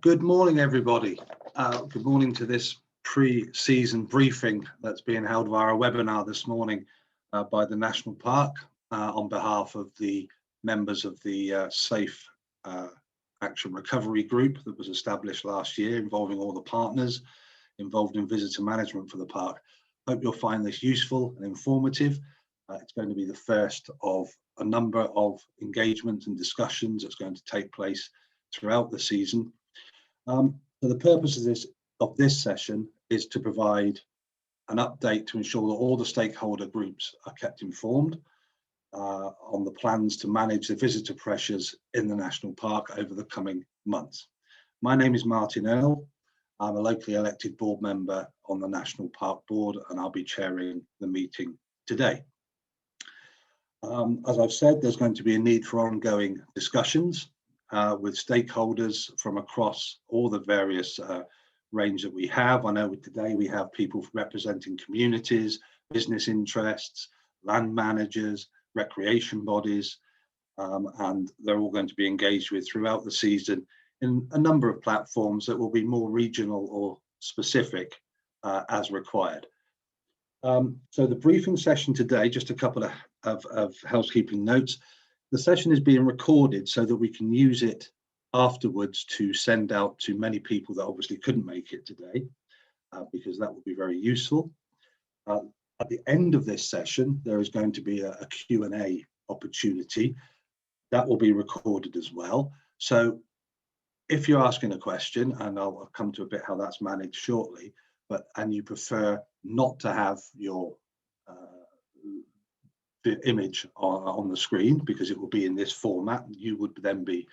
Good morning, everybody. Good morning to this pre-season briefing that's being held via a webinar this morning by the National Park on behalf of the members of the Safe Action Recovery Group that was established last year, involving all the partners involved in visitor management for the park. Hope you'll find this useful and informative. It's going to be the first of a number of engagements and discussions that's going to take place throughout the season. So the purpose of this session is to provide an update to ensure that all the stakeholder groups are kept informed on the plans to manage the visitor pressures in the National Park over the coming months. My name is Martin Earle. I'm a locally elected board member on the National Park Board, and I'll be chairing the meeting today. As I've said, there's going to be a need for ongoing discussions with stakeholders from across all the various range that we have. I know today we have people representing communities, business interests, land managers, recreation bodies, and they're all going to be engaged with throughout the season in a number of platforms that will be more regional or specific as required. So the briefing session today, just a couple of housekeeping notes. The session is being recorded so that we can use it afterwards to send out to many people that obviously couldn't make it today, because that will be very useful. At the end of this session, there is going to be a Q&A opportunity that will be recorded as well. So if you're asking a question, and I'll come to a bit how that's managed shortly, and you prefer not to have your the image on the screen because it will be in this format, you would then be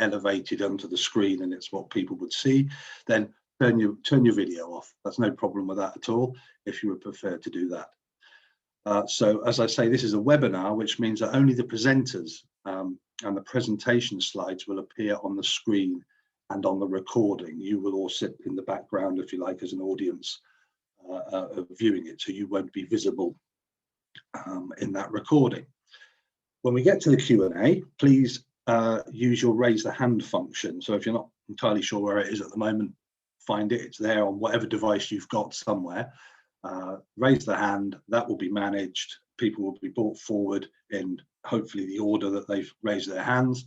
elevated onto the screen and it's what people would see, then turn your video off. That's no problem with that at all if you would prefer to do that. So as I say, this is a webinar, which means that only the presenters and the presentation slides will appear on the screen and on the recording. You will all sit in the background, if you like, as an audience viewing it, so you won't be visible in that recording. When we get to the Q&A, please use your raise the hand function. So if you're not entirely sure where it is at the moment, find it. It's there on whatever device you've got somewhere. Raise the hand, that will be managed. People will be brought forward in hopefully the order that they've raised their hands,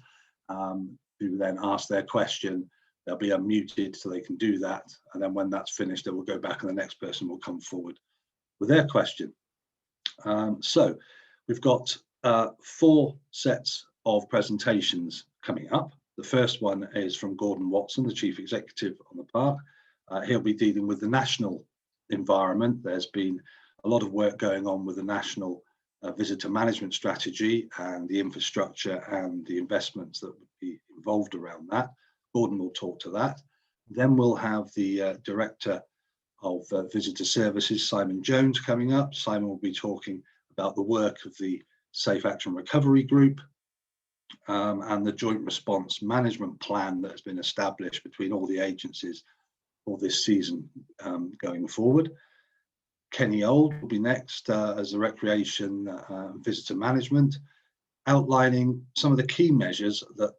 who then ask their question. They'll be unmuted so they can do that. And then when that's finished, they will go back and the next person will come forward with their question. So we've got 4 sets of presentations coming up. The first one is from Gordon Watson, the Chief Executive on the park. He'll be dealing with the national environment. There's been a lot of work going on with the national visitor management strategy and the infrastructure and the investments that would be involved around that. Gordon will talk to that. Then we'll have the Director of Visitor Services, Simon Jones, coming up. Simon will be talking about the work of the Safe Action Recovery Group and the joint response management plan that has been established between all the agencies for this season going forward. Kenny Old will be next as the Recreation Visitor Management, outlining some of the key measures that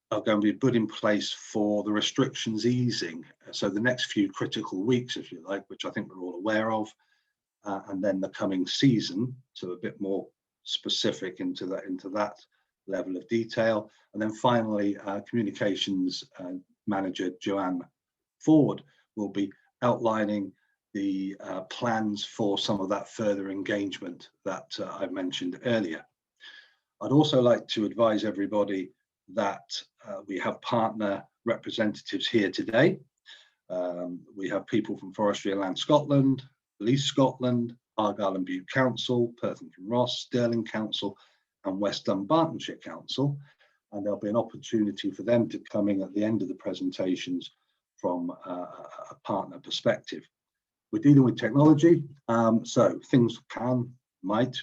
are going to be put in place for the restrictions easing. So the next few critical weeks, if you like, which I think we're all aware of, and then the coming season, so a bit more specific into that level of detail. And then finally, Communications Manager Joanne Ford will be outlining the plans for some of that further engagement that I mentioned earlier. I'd also like to advise everybody that we have partner representatives here today. We have people from Forestry and Land Scotland, Police Scotland, Argyll and Bute Council, Perth and Ross, Stirling Council and West Dunbartonshire Council. And there'll be an opportunity for them to come in at the end of the presentations from a partner perspective. We're dealing with technology, so things might,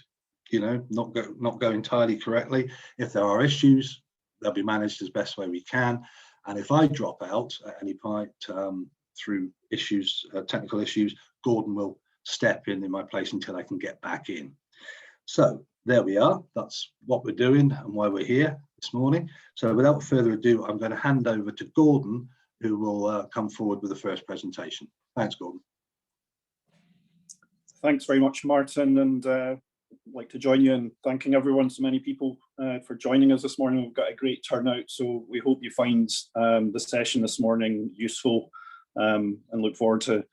not go entirely correctly. If there are issues, they'll be managed as best way we can. And if I drop out at any point through issues, technical issues, Gordon will step in my place until I can get back in. So there we are. That's what we're doing and why we're here. this morning. So without further ado, I'm going to hand over to Gordon, who will come forward with the first presentation. Thanks, Gordon. Thanks very much, Martin, and I'd like to join you in thanking everyone, so many people for joining us this morning. We've got a great turnout, so we hope you find the session this morning useful, and look forward to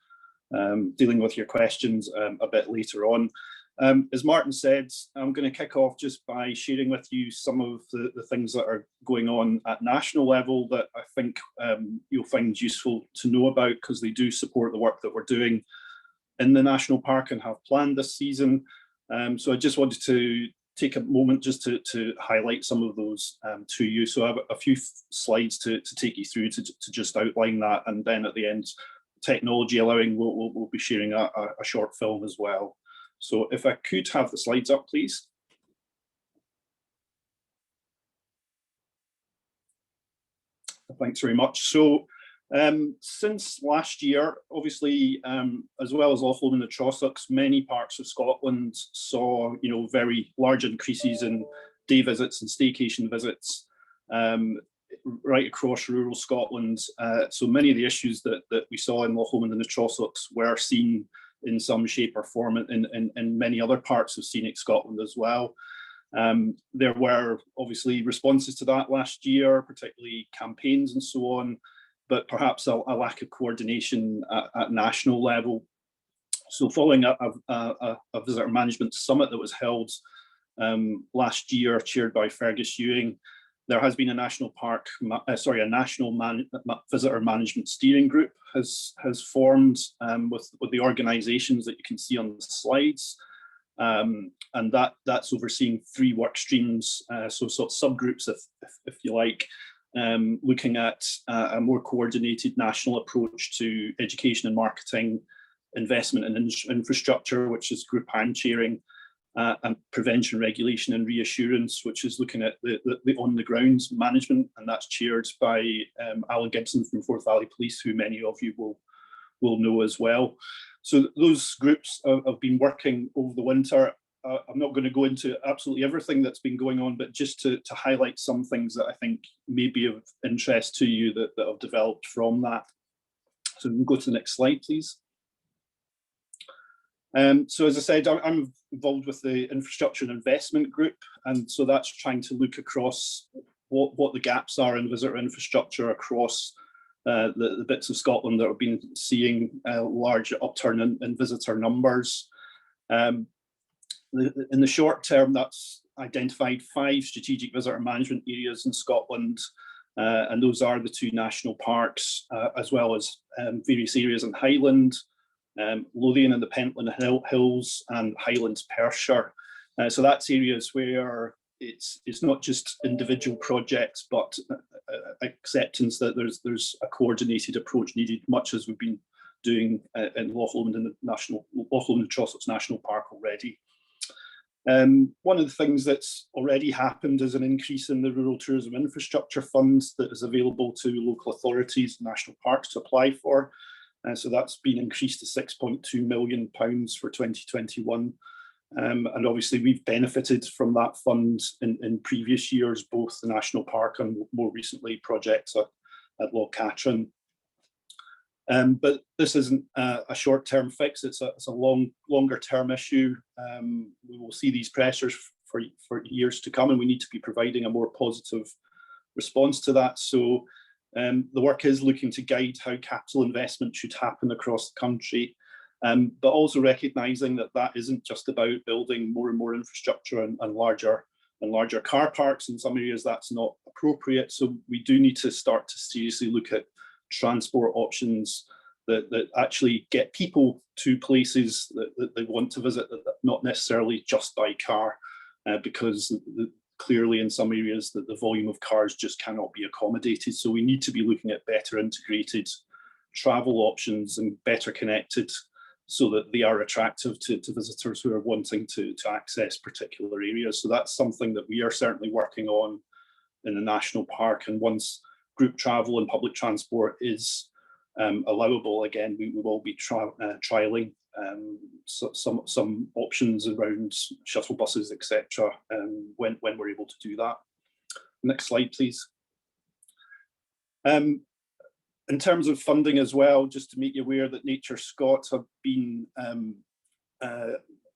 dealing with your questions a bit later on. As Martin said, I'm going to kick off just by sharing with you some of the things that are going on at national level that I think you'll find useful to know about, because they do support the work that we're doing in the national park and have planned this season. So I just wanted to take a moment just to highlight some of those to you. So I have a few slides to take you through to just outline that, and then at the end, technology allowing, we'll be sharing a short film as well. So if I could have the slides up, please. Thanks very much. So since last year, obviously, as well as Loch, Lomond and Trossachs, many parts of Scotland saw, very large increases in day visits and staycation visits right across rural Scotland. So many of the issues that we saw in Loch, Lomond and the Trossachs were seen in some shape or form in many other parts of scenic Scotland as well. There were obviously responses to that last year, particularly campaigns and so on, but perhaps a lack of coordination at national level. So following a visitor management summit that was held last year, chaired by Fergus Ewing, there has been a national visitor management steering group has formed with the organisations that you can see on the slides, and that's overseeing 3 work streams, so sort of subgroups, if you like, looking at a more coordinated national approach to education and marketing, investment in infrastructure, which is Group Hand chairing, and prevention, regulation and reassurance, which is looking at the on-the-ground management, and that's chaired by Alan Gibson from Forth Valley Police, who many of you will know as well. So those groups have been working over the winter. I'm not going to go into absolutely everything that's been going on, but just to highlight some things that I think may be of interest to you that have developed from that. So we can go to the next slide, please. So as I said, I'm involved with the infrastructure and investment group, and so that's trying to look across what the gaps are in visitor infrastructure across the bits of Scotland that have been seeing a large upturn in visitor numbers. In the short term, that's identified 5 strategic visitor management areas in Scotland, and those are the 2 national parks, as well as various areas in Highland, Lothian and the Pentland Hills, and Highlands Perthshire. So that's areas where it's not just individual projects, but acceptance that there's a coordinated approach needed, much as we've been doing in Loch Lomond and Loch Lomond and Trossachs National Park already. One of the things that's already happened is an increase in the Rural Tourism Infrastructure Fund that is available to local authorities and national parks to apply for. So that's been increased to £6.2 million for 2021. And obviously we've benefited from that fund in previous years, both the National Park and more recently projects at Loch. But this isn't a short-term fix, it's a longer-term issue. We will see these pressures for years to come, and we need to be providing a more positive response to that. So the work is looking to guide how capital investment should happen across the country, but also recognising that isn't just about building more and more infrastructure and larger car parks. In some areas that's not appropriate, so we do need to start to seriously look at transport options that actually get people to places that they want to visit, not necessarily just by car, because clearly in some areas that the volume of cars just cannot be accommodated. So we need to be looking at better integrated travel options and better connected, so that they are attractive to visitors who are wanting to access particular areas. So that's something that we are certainly working on in the national park. And once group travel and public transport is allowable again, we will be trialling some options around shuttle buses, etc., when we're able to do that. Next slide, please. In terms of funding as well, just to make you aware that Nature Scot have been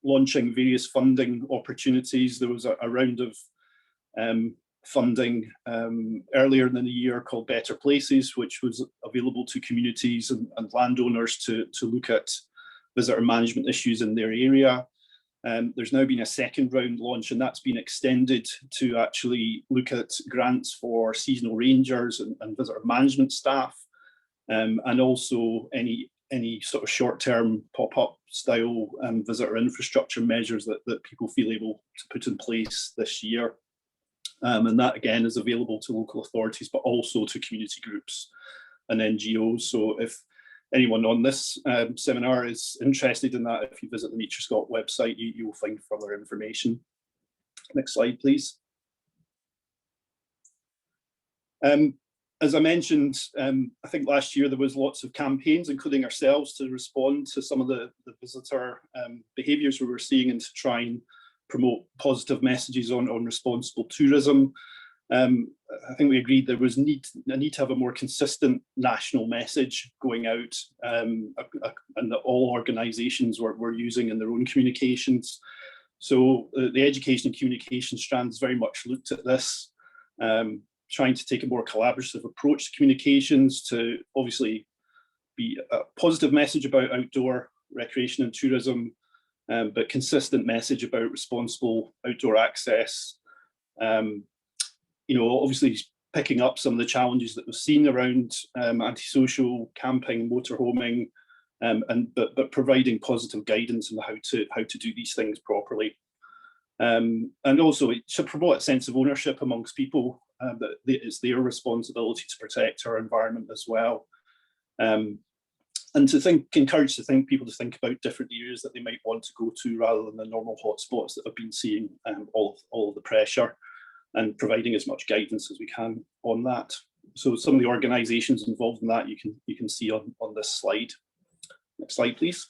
launching various funding opportunities. There was a round of funding earlier in the year called Better Places, which was available to communities and landowners to look at visitor management issues in their area. There's now been a second round launch, and that's been extended to actually look at grants for seasonal rangers and visitor management staff, and also any sort of short-term pop-up style visitor infrastructure measures that people feel able to put in place this year. And that again is available to local authorities, but also to community groups and NGOs. So if anyone on this seminar is interested in that, if you visit the Nature Scot website, you will find further information. Next slide, please. As I mentioned, I think last year there was lots of campaigns, including ourselves, to respond to some of the visitor behaviours we were seeing and to try and promote positive messages on responsible tourism. I think we agreed there was a need to have a more consistent national message going out, and that all organisations were using in their own communications. So the education and communication strands very much looked at this, trying to take a more collaborative approach to communications to obviously be a positive message about outdoor recreation and tourism, but consistent message about responsible outdoor access. Obviously picking up some of the challenges that we've seen around antisocial camping, motorhoming, but providing positive guidance on how to do these things properly. And also it should promote a sense of ownership amongst people, that it's their responsibility to protect our environment as well. And to encourage people to think about different areas that they might want to go to rather than the normal hotspots that have been seeing all of the pressure, and providing as much guidance as we can on that. So some of the organisations involved in that you can see on this slide. Next slide, please.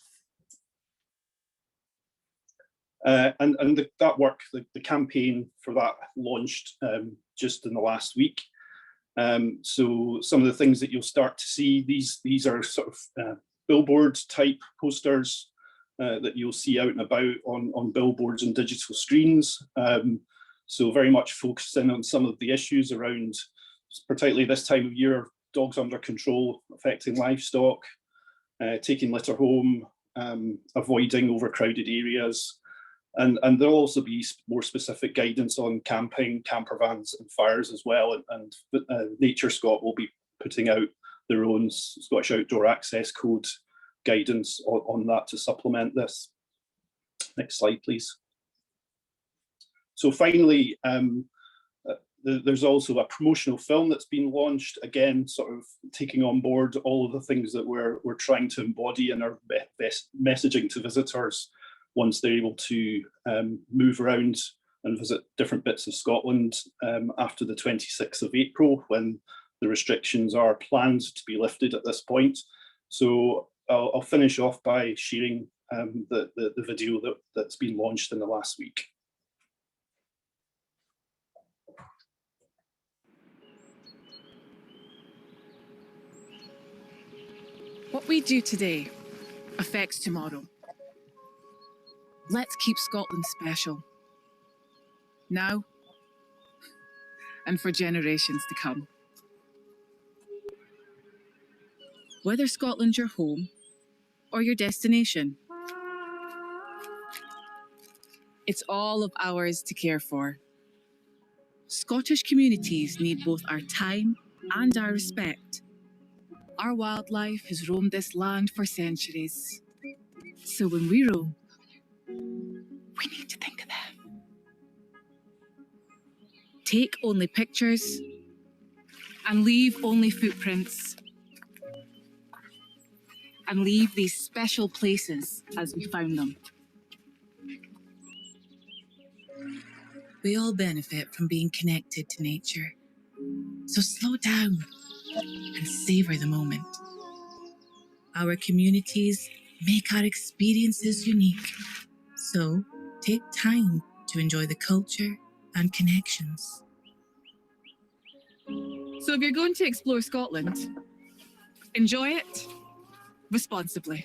That work, the campaign for that launched just in the last week. So some of the things that you'll start to see, these are sort of billboard type posters that you'll see out and about on billboards and digital screens. So very much focusing on some of the issues around, particularly this time of year, dogs under control affecting livestock, taking litter home, avoiding overcrowded areas. And there'll also be more specific guidance on camping, camper vans and fires as well. And Nature Scot will be putting out their own Scottish Outdoor Access Code guidance on that to supplement this. Next slide, please. So finally, there's also a promotional film that's been launched, again, sort of taking on board all of the things that we're trying to embody in our best messaging to visitors once they're able to move around and visit different bits of Scotland after the 26th of April, when the restrictions are planned to be lifted at this point. So I'll finish off by sharing the video that's been launched in the last week. What we do today affects tomorrow. Let's keep Scotland special, now and for generations to come. Whether Scotland's your home or your destination, it's all of ours to care for. Scottish communities need both our time and our respect. Our wildlife has roamed this land for centuries. So when we roam, we need to think of them. Take only pictures and leave only footprints. And leave these special places as we found them. We all benefit from being connected to nature. So slow down and savor the moment. Our communities make our experiences unique. So take time to enjoy the culture and connections. So if you're going to explore Scotland, enjoy it responsibly.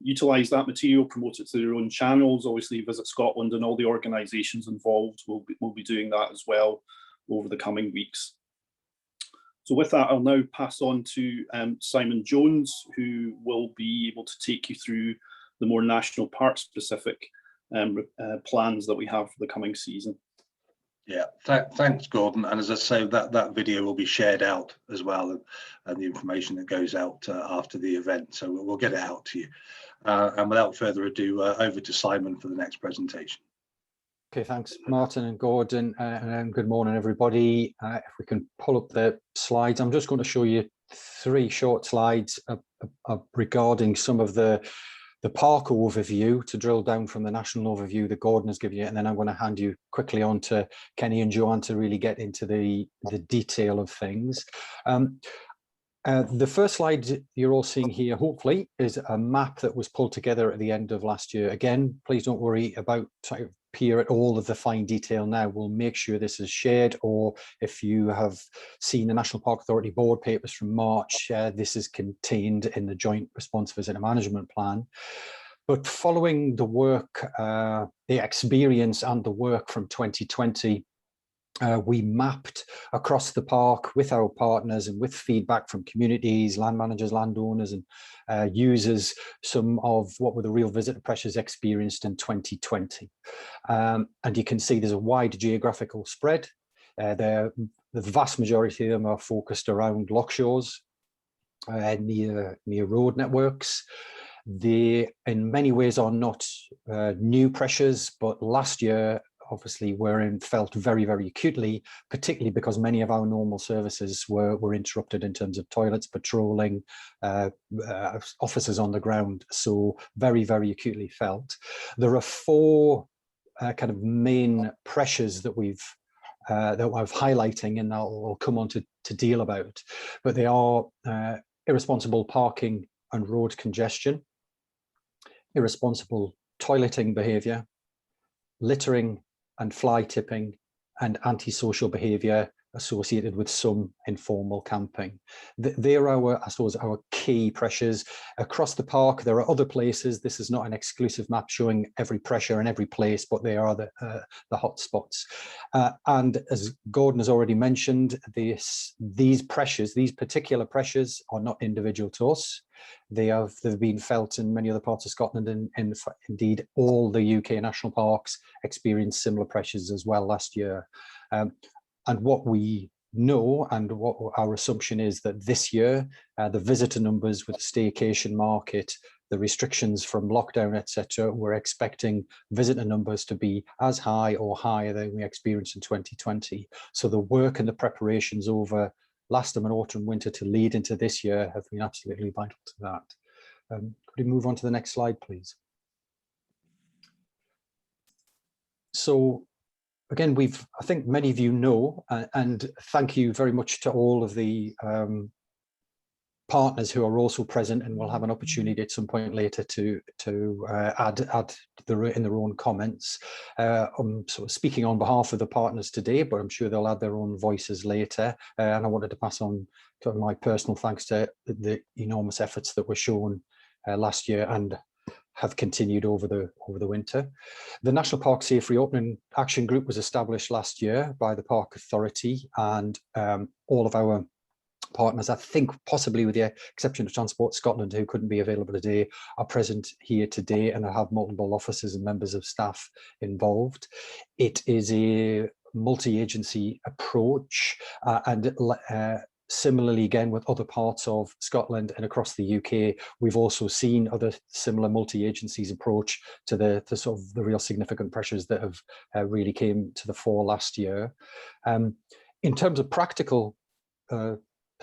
Utilise that material, promote it to their own channels. Obviously, Visit Scotland and all the organisations involved will be doing that as well over the coming weeks. So with that, I'll now pass on to Simon Jones, who will be able to take you through the more national park specific plans that we have for the coming season. Yeah, thanks, Gordon. And as I say, that video will be shared out as well, and the information that goes out after the event. So we'll get it out to you. And without further ado, over to Simon for the next presentation. Okay, thanks, Martin and Gordon, and good morning, everybody. If we can pull up the slides, I'm just going to show you 3 short slides regarding some of the park overview to drill down from the national overview that Gordon has given you, and then I'm going to hand you quickly on to Kenny and Joanne to really get into the detail of things. The first slide you're all seeing here, hopefully, is a map that was pulled together at the end of last year. Again, please don't worry about trying to peer at all of the fine detail now. We'll make sure this is shared, or if you have seen the National Park Authority board papers from March, this is contained in the Joint Response Visitor Management Plan. But following the work, the experience and the work from 2020, we mapped across the park with our partners and with feedback from communities, land managers, landowners and users, some of what were the real visitor pressures experienced in 2020. And you can see there's a wide geographical spread. The vast majority of them are focused around loch shores, near road networks. They in many ways are not new pressures, but last year obviously felt very, very acutely, particularly because many of our normal services were interrupted in terms of toilets, patrolling, officers on the ground. So very, very acutely felt. There are 4 kind of main pressures that that I'm highlighting, and I'll come on to deal about. But they are irresponsible parking and road congestion, irresponsible toileting behaviour, littering and fly tipping, and antisocial behaviour associated with some informal camping. They're I suppose, our key pressures. Across the park, there are other places. This is not an exclusive map showing every pressure in every place, but they are the hot spots. And as Gordon has already mentioned, these particular pressures are not individual to us. They've been felt in many other parts of Scotland, and indeed all the UK national parks experienced similar pressures as well last year. And what we know and what our assumption is that this year, the visitor numbers with the staycation market, the restrictions from lockdown, etc., we're expecting visitor numbers to be as high or higher than we experienced in 2020. So the work and the preparations over last and autumn, winter to lead into this year have been absolutely vital to that. Could we move on to the next slide, please? So again, I think many of you know, and thank you very much to all of the partners who are also present, and we'll have an opportunity at some point later to add in their own comments. I'm sort of speaking on behalf of the partners today, but I'm sure they'll add their own voices later. And I wanted to pass on to my personal thanks to the enormous efforts that were shown last year and have continued over the winter. The National Park Safe Reopening Action Group was established last year by the Park Authority, and all of our partners, I think possibly with the exception of Transport Scotland, who couldn't be available today, are present here today and have multiple officers and members of staff involved. It is a multi-agency approach, and similarly, again, with other parts of Scotland and across the UK, we've also seen other similar multi-agencies approach to the sort of the real significant pressures that have really came to the fore last year. In terms of practical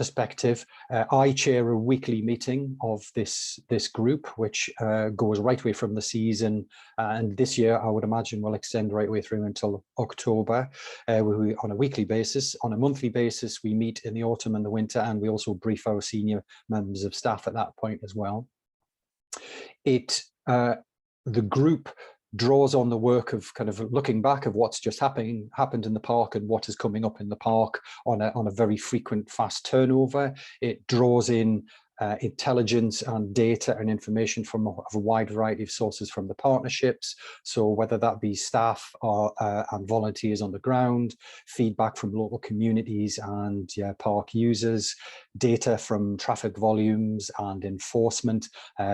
perspective, I chair a weekly meeting of this group, which goes right away from the season, and this year I would imagine will extend right away through until October. We on a weekly basis. On a monthly basis, we meet in the autumn and the winter, and we also brief our senior members of staff at that point as well. The group draws on the work of kind of looking back of what's just happened in the park and what is coming up in the park on a very frequent, fast turnover. It draws in intelligence and data and information from a wide variety of sources from the partnerships. So whether that be staff or and volunteers on the ground, feedback from local communities and park users, data from traffic volumes and enforcement,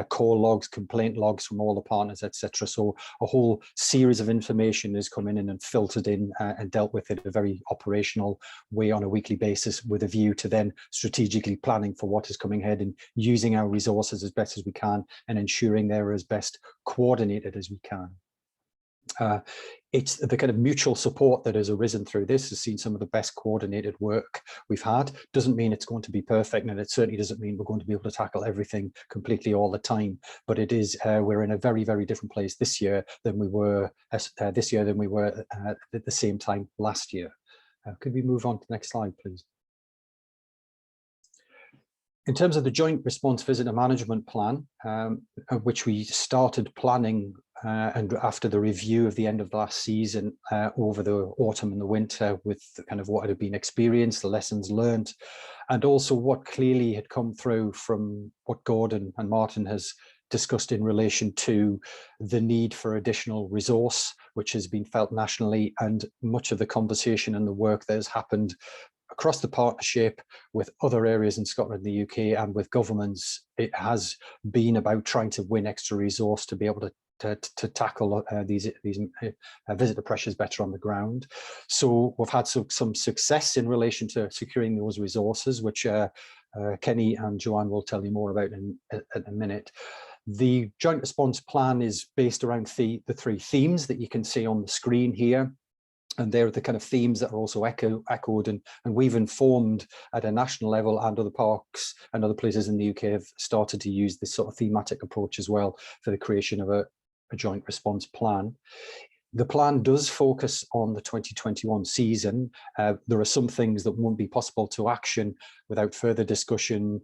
call logs, complaint logs from all the partners, etc. So a whole series of information is coming in and filtered in and dealt with in a very operational way on a weekly basis, with a view to then strategically planning for what is coming ahead and using our resources as best as we can and ensuring they're as best coordinated as we can. It's the kind of mutual support that has arisen through this has seen some of the best coordinated work we've had. Doesn't mean it's going to be perfect, and it certainly doesn't mean we're going to be able to tackle everything completely all the time, but it is we're in a very, very different place this year than we were at the same time last year. Could we move on to the next slide, please? In terms of the Joint Response Visitor Management Plan, which we started planning and after the review of the end of the last season over the autumn and the winter, with kind of what had been experienced, the lessons learned, and also what clearly had come through from what Gordon and Martin has discussed in relation to the need for additional resource, which has been felt nationally, and much of the conversation and the work that has happened across the partnership with other areas in Scotland and the UK and with governments. It has been about trying to win extra resource to be able to tackle these visitor pressures better on the ground. So we've had some success in relation to securing those resources, which Kenny and Joanne will tell you more about in a minute. The Joint Response Plan is based around the three themes that you can see on the screen here. And they're the kind of themes that are also echoed and we've informed at a national level, and other parks and other places in the UK have started to use this sort of thematic approach as well for the creation of a joint response plan. The plan does focus on the 2021 season. There are some things that won't be possible to action without further discussion,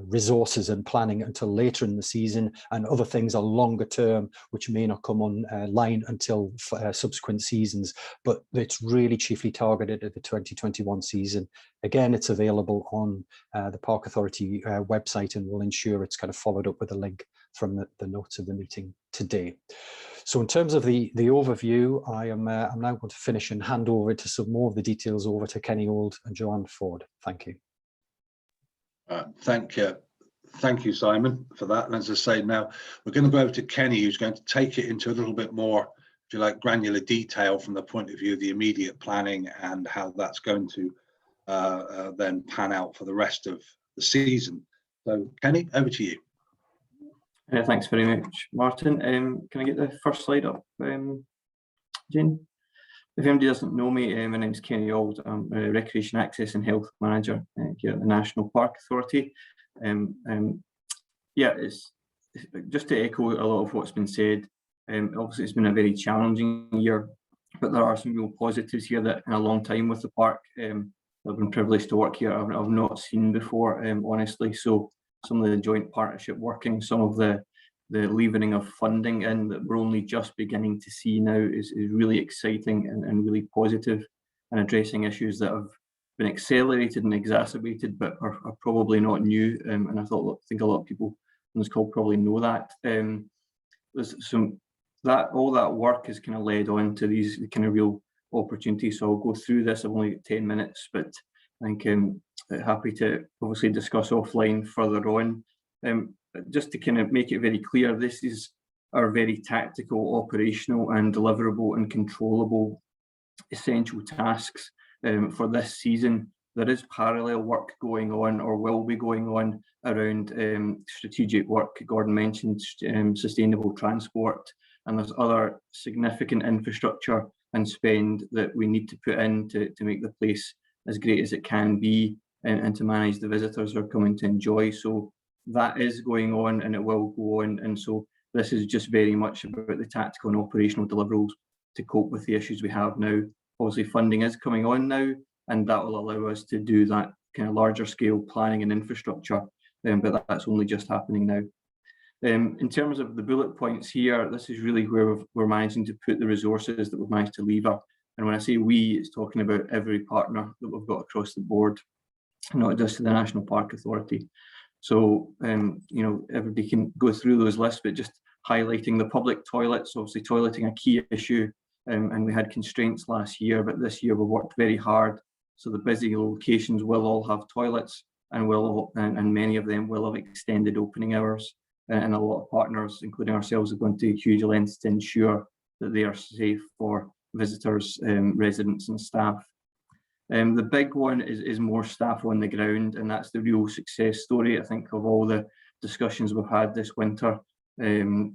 resources and planning until later in the season, and other things are longer term, which may not come online until subsequent seasons, but it's really chiefly targeted at the 2021 season. Again, it's available on the Park Authority website, and we'll ensure it's kind of followed up with a link from the notes of the meeting today. So in terms of the overview, I'm now going to finish and hand over to some more of the details over to Kenny Old and Joanne Ford. Thank you. Thank you, Simon, for that. And as I say, now we're going to go over to Kenny, who's going to take it into a little bit more, if you like, granular detail from the point of view of the immediate planning and how that's going to then pan out for the rest of the season. So Kenny, over to you. Thanks very much, Martin. Can I get the first slide up, Jane? If anybody doesn't know me, my name is Kenny Auld. I'm a Recreation Access and Health Manager here at the National Park Authority. Yeah, it's just to echo a lot of what's been said. Obviously, it's been a very challenging year, but there are some real positives here that in a long time with the park, I've been privileged to work here. I've not seen before, honestly. So some of the joint partnership working, some of the levering of funding in that we're only just beginning to see now is really exciting and really positive, and addressing issues that have been accelerated and exacerbated but are probably not new. And I think a lot of people on this call probably know that. There's all that work is kind of led on to these kind of real opportunities. So I'll go through this. I've only got 10 minutes, but I think happy to obviously discuss offline further on. Just to kind of make it very clear, this is our very tactical, operational and deliverable and controllable essential tasks for this season. There is parallel work going on, or will be going on, around strategic work. Gordon mentioned sustainable transport, and there's other significant infrastructure and spend that we need to put in to make the place as great as it can be. and to manage the visitors they're coming to enjoy. So that is going on, and it will go on. And so this is just very much about the tactical and operational deliverables to cope with the issues we have now. Obviously, funding is coming on now, and that will allow us to do that kind of larger scale planning and infrastructure, but that's only just happening now. In terms of the bullet points here, this is really where we're managing to put the resources that we've managed to lever. And when I say we, it's talking about every partner that we've got across the board, not just the National Park Authority. So, you know, everybody can go through those lists, but just highlighting the public toilets, obviously toileting a key issue, and we had constraints last year, but this year we worked very hard. So the busy locations will all have toilets, and many of them will have extended opening hours. And a lot of partners, including ourselves, have gone to huge lengths to ensure that they are safe for visitors, residents and staff. The big one is more staff on the ground, and that's the real success story, I think, of all the discussions we've had this winter.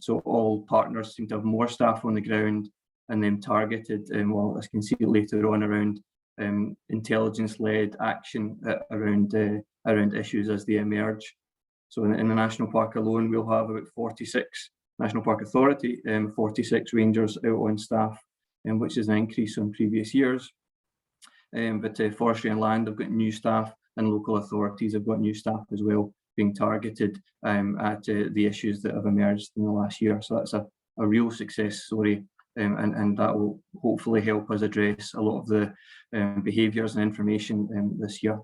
So all partners seem to have more staff on the ground, and then targeted, well, as you can see later on, around intelligence-led action around issues as they emerge. So in the National Park alone, we'll have about 46, National Park Authority, 46 rangers out on staff, which is an increase on previous years. But Forestry and Land have got new staff, and local authorities have got new staff as well, being targeted at the issues that have emerged in the last year. So that's a real success story, and that will hopefully help us address a lot of the behaviours and information this year.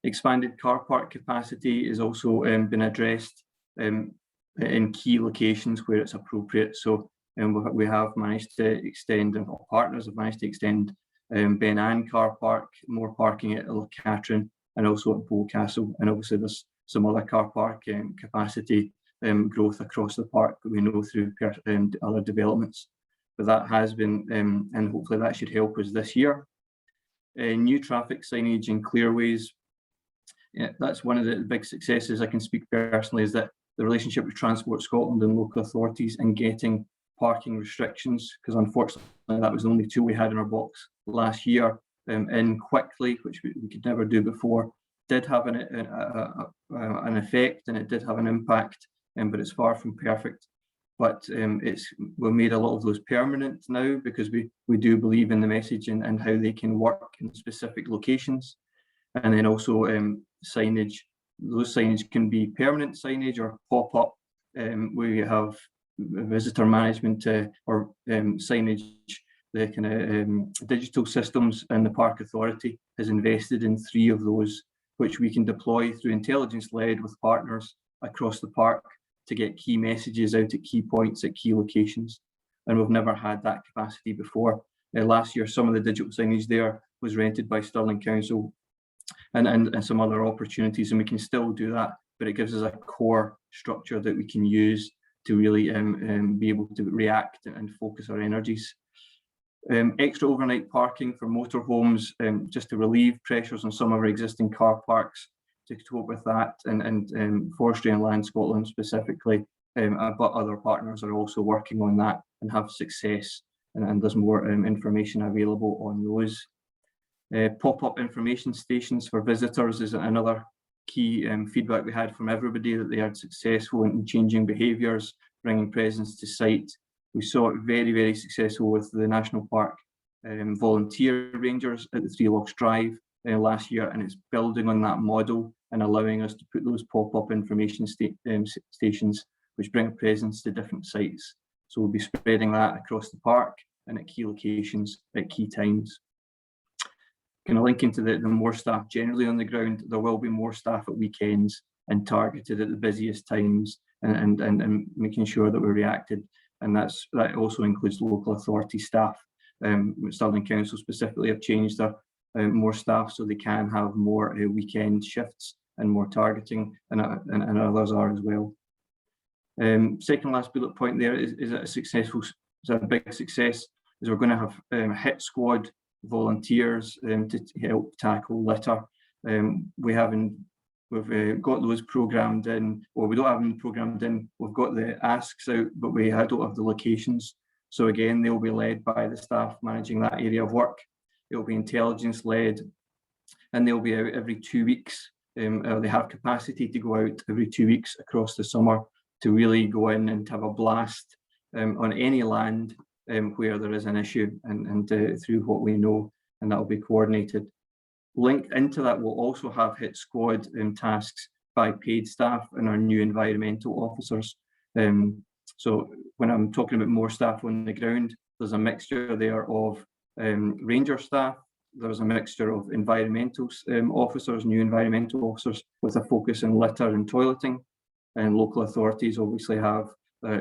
Expanded car park capacity is also been addressed in key locations where it's appropriate. So we have managed to extend, and partners have managed to extend Ben Ann car park, more parking at Loch and also at Bowcastle, and obviously there's some other car park capacity growth across the park that we know through other developments. But that has been, and hopefully that should help us this year. New traffic signage and clearways. Yeah, that's one of the big successes I can speak personally, is that the relationship with Transport Scotland and local authorities and getting parking restrictions, because unfortunately that was the only tool we had in our box last year, in quickly, which we could never do before, did have an effect, and it did have an impact, but it's far from perfect. But we've made a lot of those permanent now, because we do believe in the message and how they can work in specific locations. And then also signage, those signage can be permanent signage or pop-up. We have visitor management or signage, the kind of digital systems, and the Park Authority has invested in 3 of those, which we can deploy through intelligence-led with partners across the park to get key messages out at key points at key locations. And we've never had that capacity before. Last year, some of the digital signage there was rented by Stirling Council, and some other opportunities, and we can still do that, but it gives us a core structure that we can use to really be able to react and focus our energies. Extra overnight parking for motorhomes, just to relieve pressures on some of our existing car parks, to cope with that, and Forestry and Land Scotland specifically, but other partners are also working on that and have success, and there's more information available on those. Pop-up information stations for visitors is another key feedback we had from everybody, that they are successful in changing behaviours, bringing presence to site. We saw it very, very successful with the National Park volunteer rangers at the 3 Lochs Drive last year, and it's building on that model and allowing us to put those pop-up information stations, which bring a presence to different sites. So we'll be spreading that across the park and at key locations at key times. Kind of linking to the more staff generally on the ground, there will be more staff at weekends and targeted at the busiest times, and making sure that we're reacted. And that also includes local authority staff. Stirling Council specifically have changed their more staff so they can have more weekend shifts and more targeting, and others are as well. Second last bullet point there is a big success, is we're going to have a hit squad volunteers to help tackle litter. We've got those programmed in, or we don't have them programmed in. We've got the asks out, but we don't have the locations. So again, they'll be led by the staff managing that area of work. It'll be intelligence led, and they'll be out every 2 weeks. They have capacity to go out every 2 weeks across the summer to really go in and have a blast on any land where there is an issue and through what we know, and that will be coordinated. Linked into that, we'll also have hit squad tasks by paid staff and our new environmental officers. So when I'm talking about more staff on the ground, there's a mixture there of ranger staff, there's a mixture of environmental officers, new environmental officers with a focus on litter and toileting, and local authorities obviously have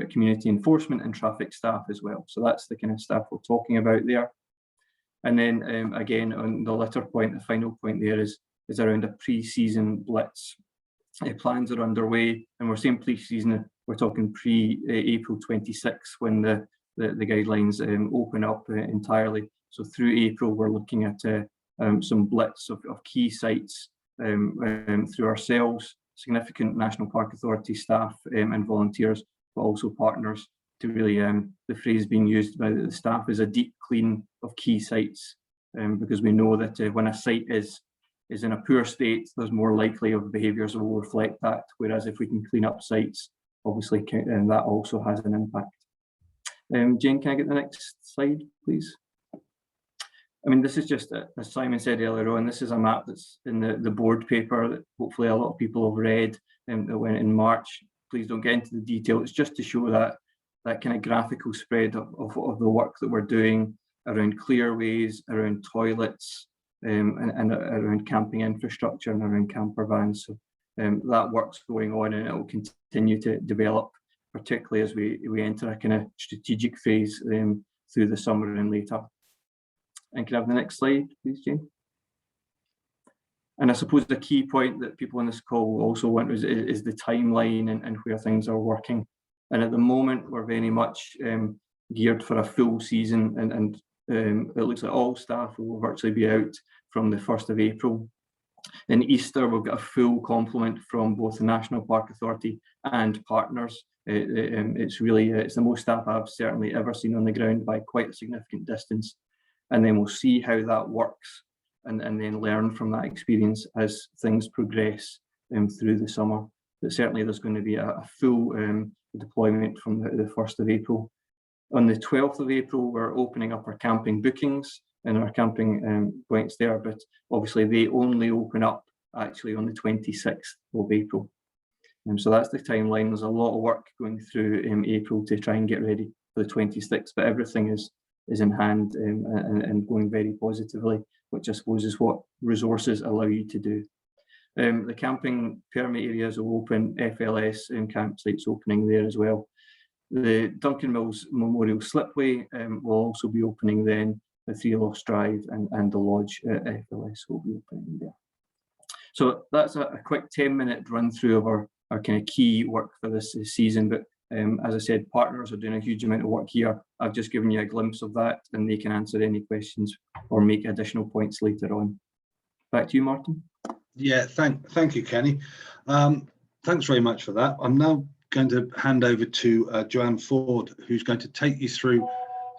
community enforcement and traffic staff as well. So that's the kind of staff we're talking about there. And then again, on the litter point, the final point there is around a pre-season blitz. Plans are underway, and we're saying pre-season, we're talking pre-April 26 when the guidelines open up entirely. So through April, we're looking at some blitz of key sites through ourselves, significant National Park Authority staff and volunteers, but also partners to really, the phrase being used by the staff is a deep clean of key sites, because we know that when a site is in a poor state, there's more likely of behaviours that will reflect that, whereas if we can clean up sites, obviously that also has an impact. Jane, can I get the next slide, please? I mean, this is just, as Simon said earlier on, this is a map that's in the board paper that hopefully a lot of people have read that went in March. Please don't get into the detail. It's just to show that kind of graphical spread of the work that we're doing around clearways, around toilets, and around camping infrastructure and around camper vans. So that work's going on, and it will continue to develop, particularly as we enter a kind of strategic phase through the summer and later. And can I have the next slide, please, Jane? And I suppose the key point that people on this call will also want is the timeline and where things are working. And at the moment, we're very much geared for a full season, and it looks like all staff will virtually be out from the 1st of April. In Easter, we've got a full complement from both the National Park Authority and partners. It's the most staff I've certainly ever seen on the ground by quite a significant distance. And then we'll see how that works and then learn from that experience as things progress through the summer. But certainly there's going to be a full deployment from the 1st of April. On the 12th of April, we're opening up our camping bookings and our camping points there, but obviously they only open up actually on the 26th of April. So that's the timeline. There's a lot of work going through April to try and get ready for the 26th, but everything is in hand and going very positively, which I suppose is what resources allow you to do. The camping permit areas will open, FLS campsites opening there as well. The Duncan Mills Memorial Slipway will also be opening then. The Three Lochs Drive and the Lodge FLS will be opening there. So that's a quick 10-minute run through of our kind of key work for this season. But as I said, partners are doing a huge amount of work here. I've just given you a glimpse of that, and they can answer any questions or make additional points later on. Back to you, Martin. Yeah, thank you, Kenny. Thanks very much for that. I'm now going to hand over to Joanne Ford, who's going to take you through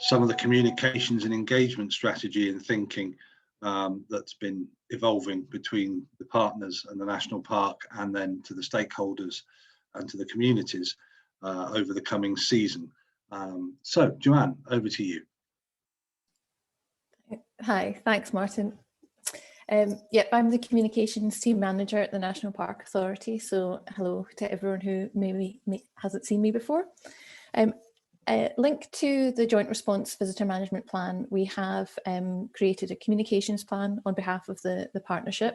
some of the communications and engagement strategy and thinking that's been evolving between the partners and the National Park, and then to the stakeholders and to the communities over the coming season. So, Joanne, over to you. Hi, thanks, Martin. Yep, I'm the communications team manager at the National Park Authority. So hello to everyone who maybe hasn't seen me before. Linked to the Joint Response Visitor Management Plan, we have created a communications plan on behalf of the partnership.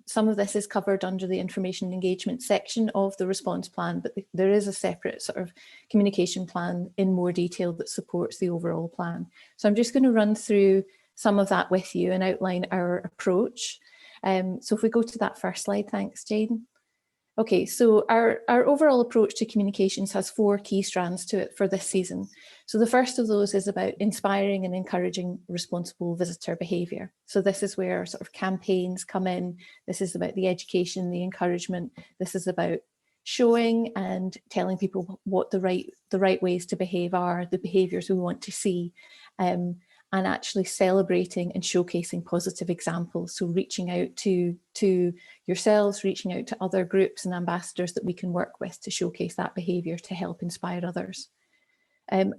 Some of this is covered under the information and engagement section of the response plan, but there is a separate sort of communication plan in more detail that supports the overall plan. So I'm just going to run through some of that with you and outline our approach. So if we go to that first slide, thanks, Jane. Okay, so our overall approach to communications has 4 key strands to it for this season. So the first of those is about inspiring and encouraging responsible visitor behaviour. So this is where sort of campaigns come in. This is about the education, the encouragement. This is about showing and telling people what the right ways to behave are, the behaviours we want to see. and actually celebrating and showcasing positive examples. So reaching out to yourselves, reaching out to other groups and ambassadors that we can work with to showcase that behaviour to help inspire others.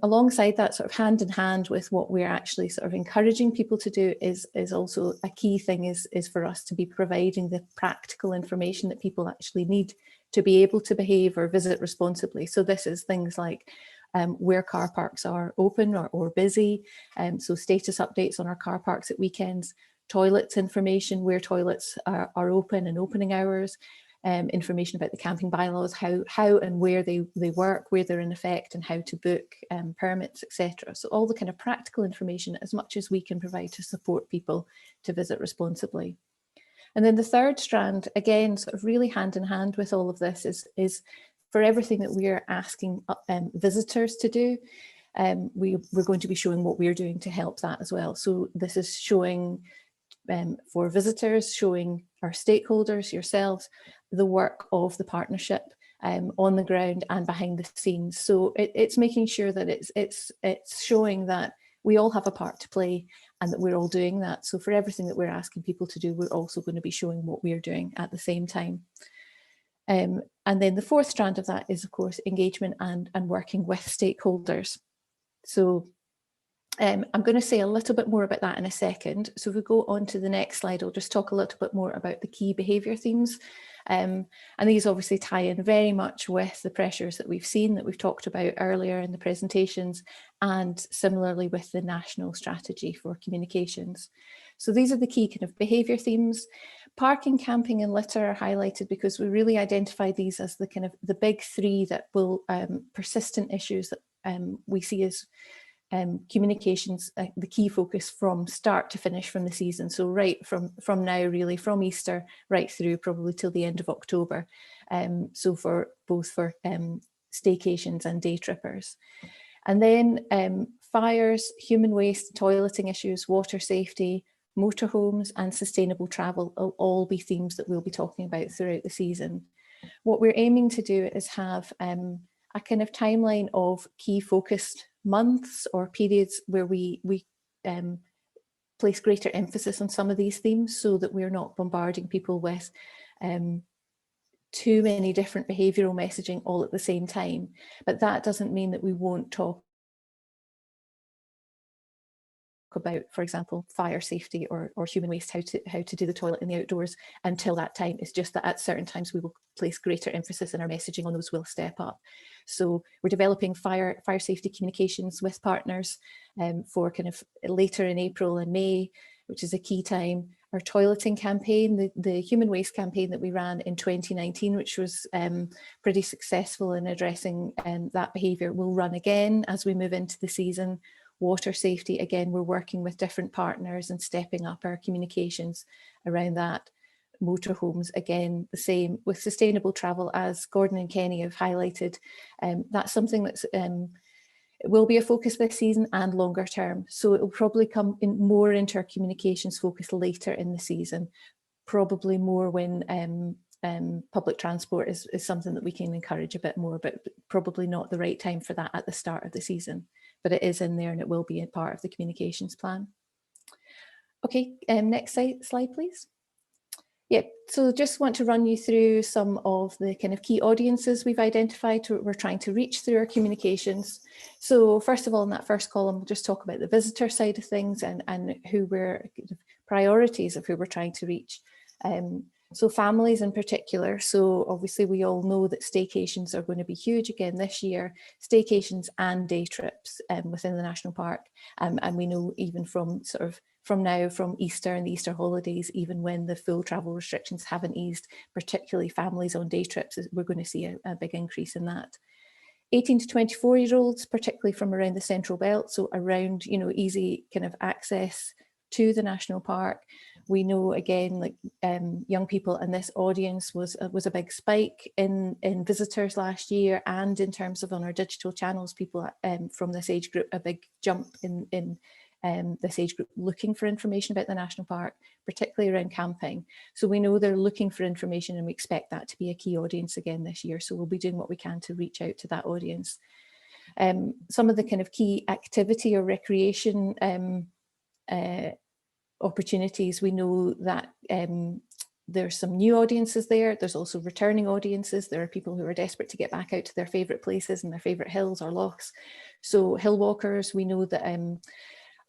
Alongside that, sort of hand in hand with what we're actually sort of encouraging people to do is also a key thing is for us to be providing the practical information that people actually need to be able to behave or visit responsibly. So this is things like where car parks are open or busy, so status updates on our car parks at weekends, toilets information, where toilets are open and opening hours, information about the camping bylaws, how and where they work, where they're in effect, and how to book permits, etc. So all the kind of practical information as much as we can provide to support people to visit responsibly. And then the third strand, again, sort of really hand in hand with all of this is for everything that we're asking visitors to do, we're going to be showing what we're doing to help that as well. So this is showing for visitors, showing our stakeholders, yourselves, the work of the partnership on the ground and behind the scenes. So it's making sure that it's showing that we all have a part to play and that we're all doing that. So for everything that we're asking people to do, we're also going to be showing what we're doing at the same time. And then the fourth strand of that is, of course, engagement and working with stakeholders. So I'm going to say a little bit more about that in a second. So if we go on to the next slide, I'll just talk a little bit more about the key behaviour themes. And these obviously tie in very much with the pressures that we've seen, that we've talked about earlier in the presentations, and similarly with the national strategy for communications. So these are the key kind of behaviour themes. Parking, camping and litter are highlighted because we really identify these as the kind of the big three that will persistent issues that we see as communications, the key focus from start to finish from the season. So right from now, really from Easter right through probably till the end of October. So for both for staycations and day trippers. And then fires, human waste, toileting issues, water safety, motorhomes and sustainable travel will all be themes that we'll be talking about throughout the season. What we're aiming to do is have a kind of timeline of key focused months or periods where we place greater emphasis on some of these themes so that we're not bombarding people with too many different behavioural messaging all at the same time. But that doesn't mean that we won't talk about, for example, fire safety or human waste, how to do the toilet in the outdoors until that time. It's just that at certain times we will place greater emphasis in our messaging on those, will step up. So we're developing fire safety communications with partners for kind of later in April and May, which is a key time. Our toileting campaign, the human waste campaign that we ran in 2019, which was pretty successful in addressing that behaviour, will run again as we move into the season. Water safety, again, we're working with different partners and stepping up our communications around that. Motorhomes, again, the same. With sustainable travel, as Gordon and Kenny have highlighted, that's something that's it will be a focus this season and longer term. So it will probably come in more into our communications focus later in the season, probably more when public transport is something that we can encourage a bit more, but probably not the right time for that at the start of the season. But it is in there and it will be a part of the communications plan. Okay, next slide, please. Yep, so just want to run you through some of the kind of key audiences we've identified we're trying to reach through our communications. So first of all, in that first column, we'll just talk about the visitor side of things and who we're, priorities of who we're trying to reach. So families in particular, so obviously we all know that staycations are going to be huge again this year, staycations and day trips within the national park. And we know even from now, from Easter and the Easter holidays, even when the full travel restrictions haven't eased, particularly families on day trips, we're going to see a big increase in that. 18 to 24-year-olds, particularly from around the Central Belt, so around, easy kind of access to the national park. We know again, like young people, and this audience was a big spike in visitors last year, and in terms of on our digital channels, people from this age group, a big jump in this age group looking for information about the national park, particularly around camping. So we know they're looking for information, and we expect that to be a key audience again this year. So we'll be doing what we can to reach out to that audience. Some of the kind of key activity or recreation opportunities. We know that there's some new audiences there. There's also returning audiences. There are people who are desperate to get back out to their favourite places and their favourite hills or lochs. So hill walkers, we know that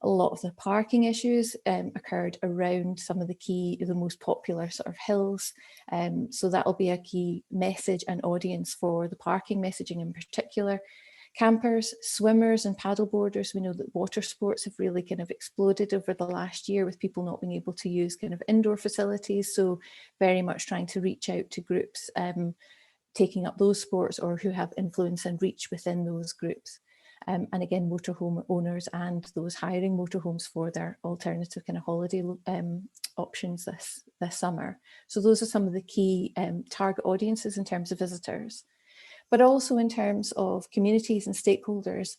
a lot of the parking issues occurred around some of the most popular sort of hills. So that'll be a key message and audience for the parking messaging in particular. Campers, swimmers and paddleboarders, we know that water sports have really kind of exploded over the last year with people not being able to use kind of indoor facilities. So very much trying to reach out to groups taking up those sports or who have influence and reach within those groups. And again, motorhome owners and those hiring motorhomes for their alternative kind of holiday options this summer. So those are some of the key target audiences in terms of visitors. But also in terms of communities and stakeholders,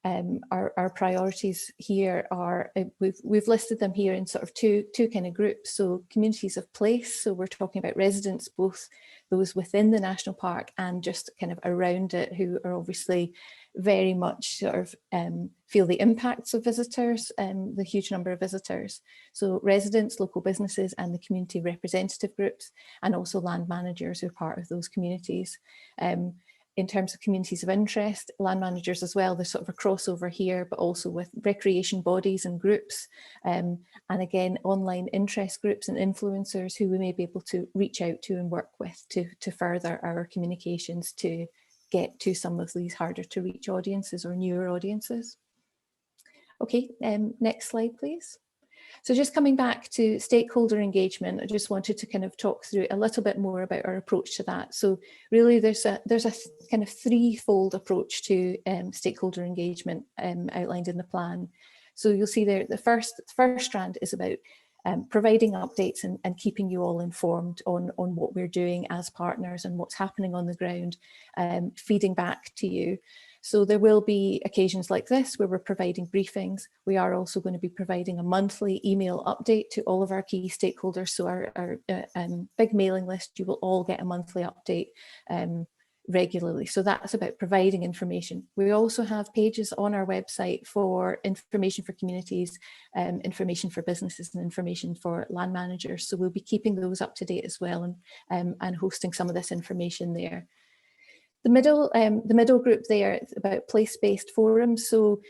our priorities here are, we've listed them here in sort of two kind of groups. So communities of place, so we're talking about residents, both those within the national park and just kind of around it, who are obviously very much sort of feel the impacts of visitors, the huge number of visitors. So residents, local businesses and the community representative groups, and also land managers who are part of those communities. In terms of communities of interest, land managers as well, there's sort of a crossover here, but also with recreation bodies and groups. And again, online interest groups and influencers who we may be able to reach out to and work with to further our communications to get to some of these harder to reach audiences or newer audiences. Okay, next slide, please. So just coming back to stakeholder engagement, I just wanted to kind of talk through a little bit more about our approach to that. So really there's a kind of threefold approach to stakeholder engagement outlined in the plan. So you'll see there the first strand is about providing updates and keeping you all informed on what we're doing as partners and what's happening on the ground, feeding back to you. So there will be occasions like this where we're providing briefings. We are also going to be providing a monthly email update to all of our key stakeholders. So our big mailing list, you will all get a monthly update regularly. So that's about providing information. We also have pages on our website for information for communities, information for businesses and information for land managers. So we'll be keeping those up to date as well and hosting some of this information there. The middle group there is about place-based forums. So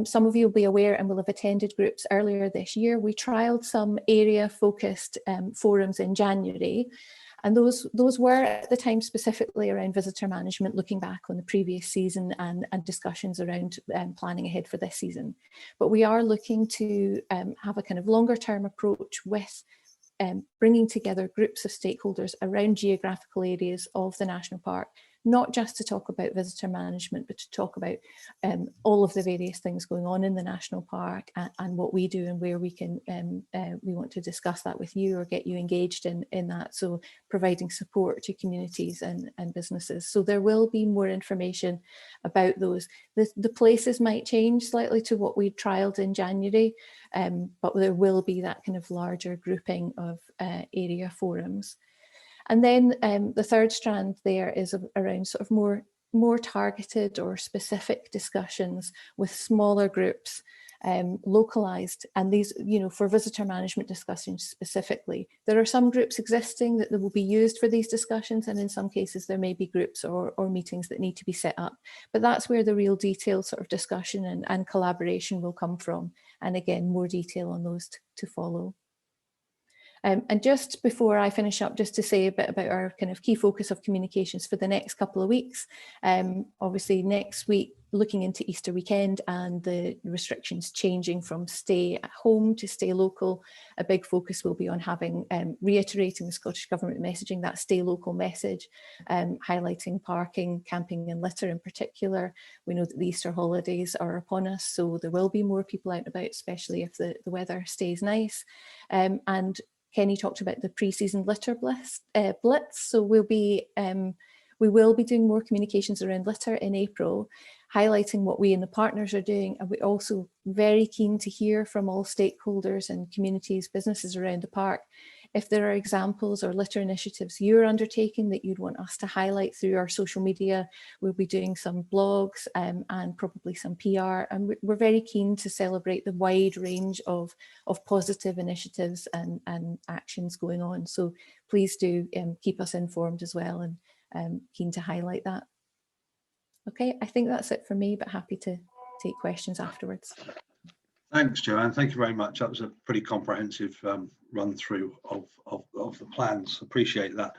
some of you will be aware and will have attended groups earlier this year. We trialled some area-focused forums in January, and those were at the time specifically around visitor management, looking back on the previous season and discussions around planning ahead for this season. But we are looking to have a kind of longer-term approach with bringing together groups of stakeholders around geographical areas of the national park, not just to talk about visitor management, but to talk about all of the various things going on in the national park and what we do and where we can, we want to discuss that with you or get you engaged in that. So providing support to communities and businesses. So there will be more information about those. The places might change slightly to what we trialled in January, but there will be that kind of larger grouping of area forums. And then the third strand there is around sort of more targeted or specific discussions with smaller groups, localized, and these, you know, for visitor management discussions specifically. There are some groups existing that will be used for these discussions, and in some cases there may be groups or meetings that need to be set up. But that's where the real detailed sort of discussion and collaboration will come from. And again, more detail on those to follow. And just before I finish up, just to say a bit about our kind of key focus of communications for the next couple of weeks. Obviously next week, looking into Easter weekend and the restrictions changing from stay at home to stay local, a big focus will be on having, reiterating the Scottish Government messaging, that stay local message, highlighting parking, camping and litter in particular. We know that the Easter holidays are upon us, so there will be more people out and about, especially if the weather stays nice. And Kenny talked about the pre-season litter blitz. So we will be doing more communications around litter in April, highlighting what we and the partners are doing. And we're also very keen to hear from all stakeholders and communities, businesses around the park If there are examples or litter initiatives you're undertaking that you'd want us to highlight through our social media, we'll be doing some blogs and probably some PR. And we're very keen to celebrate the wide range of positive initiatives and actions going on. So please do keep us informed as well, and keen to highlight that. Okay, I think that's it for me, but happy to take questions afterwards. Thanks, Joanne. Thank you very much. That was a pretty comprehensive run through of the plans. Appreciate that.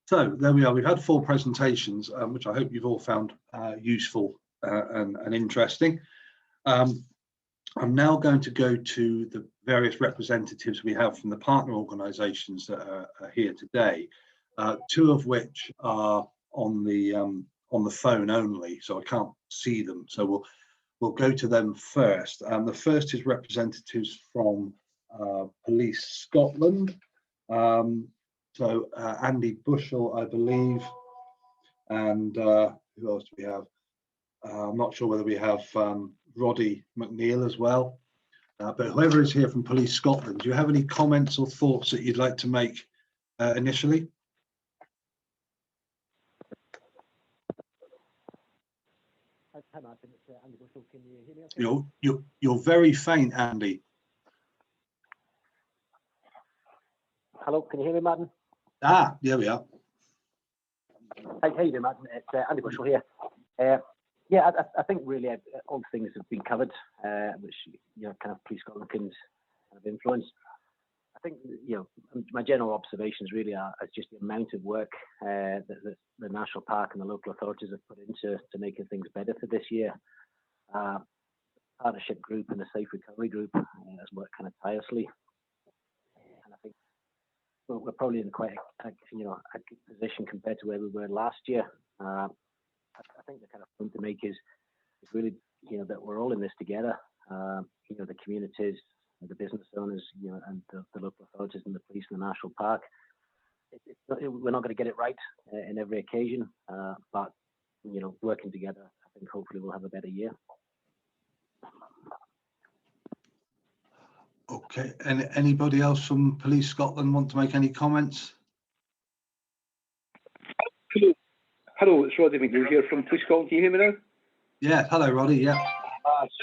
So there we are. We've had 4 presentations, which I hope you've all found useful and interesting. I'm now going to go to the various representatives we have from the partner organisations that are here today, 2 of which are on the phone only, so I can't see them. So we'll go to them first. The first is representatives from Police Scotland. So Andy Bushell, I believe, and who else do we have? I'm not sure whether we have Roddy McNeil as well. But whoever is here from Police Scotland, do you have any comments or thoughts that you'd like to make initially? Hi Martin, it's Andy Bushell. Can you hear me okay? You're very faint, Andy. Hello, can you hear me, Martin? Ah, there we are. Hi, how you doing, Martin? It's Andy Bushell here. Yeah, I think really all the things have been covered, which kind of Police Scotland can kind of influence. I think my general observations really are just the amount of work that the National Park and the local authorities have put into making things better for this year. Partnership group and the Safe Recovery group has worked kind of tirelessly, and I think we're probably in quite a good position compared to where we were last year. I think the kind of point to make is really that we're all in this together. The communities, the business owners, and the local authorities and the police and the national park. We're not going to get it right in every occasion, but working together, I think hopefully we'll have a better year. Okay, and anybody else from Police Scotland want to make any comments? Hello, it's Roddy McNeil here from Police Scotland. Can you hear me now? Yeah, hello Roddy, yeah.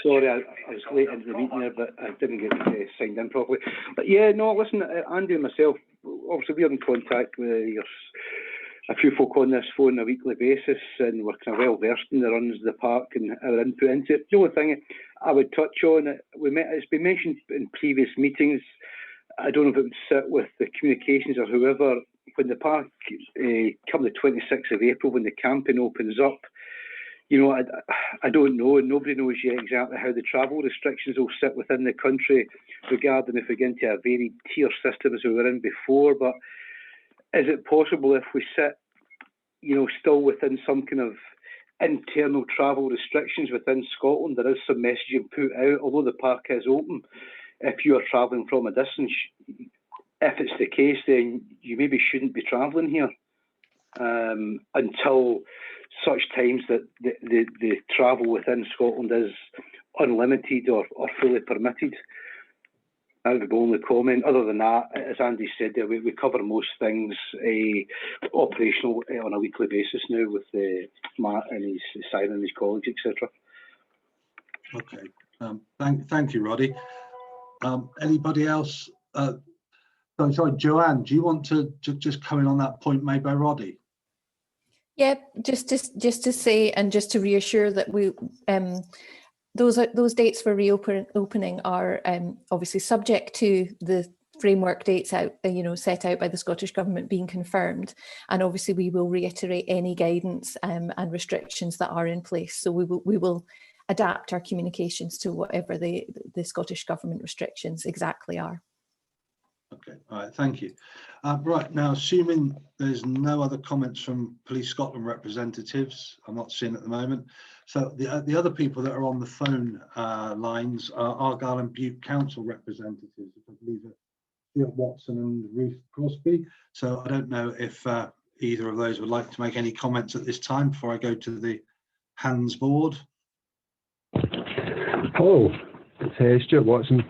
Sorry, I was late into the meeting there, but I didn't get signed in properly. But yeah, no, listen, Andy and myself, obviously we're in contact with a few folk on this phone on a weekly basis, and we're kind of well versed in the runs of the park and our input into it. The only thing I would touch on, it's been mentioned in previous meetings, I don't know if it would sit with the communications or whoever, when the park come the 26th of April, when the camping opens up, I don't know, and nobody knows yet exactly how the travel restrictions will sit within the country regarding if we get into a varied tier system as we were in before. But is it possible if we sit, still within some kind of internal travel restrictions within Scotland, there is some messaging put out, although the park is open, if you are travelling from a distance, if it's the case, then you maybe shouldn't be travelling here until such times that the travel within Scotland is unlimited or fully permitted. That would be my only comment. Other than that, as Andy said, we cover most things operational on a weekly basis now with Matt and Simon and his colleagues, etc. Okay, thank you, Roddy. Anybody else? Sorry, Joanne, do you want to just come in on that point made by Roddy? Yeah, just to say and just to reassure that we those dates for reopening are obviously subject to the framework dates out, set out by the Scottish Government being confirmed, and obviously we will reiterate any guidance and restrictions that are in place. So we will adapt our communications to whatever the Scottish Government restrictions exactly are. Okay, all right, thank you. Right, now, assuming there's no other comments from Police Scotland representatives, I'm not seeing at the moment. So the other people that are on the phone lines are Argyll and Bute Council representatives, I believe Stuart Watson and Ruth Crosby. So I don't know if either of those would like to make any comments at this time before I go to the hands board. Hello, it's Stuart Watson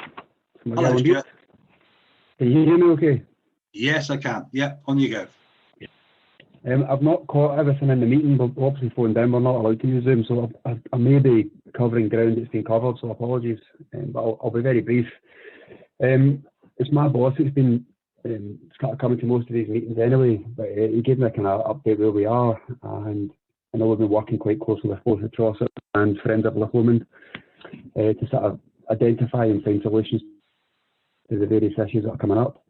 from Hello, Argyll and Bute. Stuart. Can you hear me okay? Yes, I can. Yeah, on you go. I've not caught everything in the meeting, but obviously phoned in. We're not allowed to use Zoom, so I may be covering ground that's been covered, so apologies, but I'll be very brief. It's my boss who's been kind of coming to most of these meetings anyway, but he gave me a kind of update where we are, and I know we've been working quite closely with both the Trossachs and Friends of Lomond to sort of identify and find solutions to the various issues that are coming up.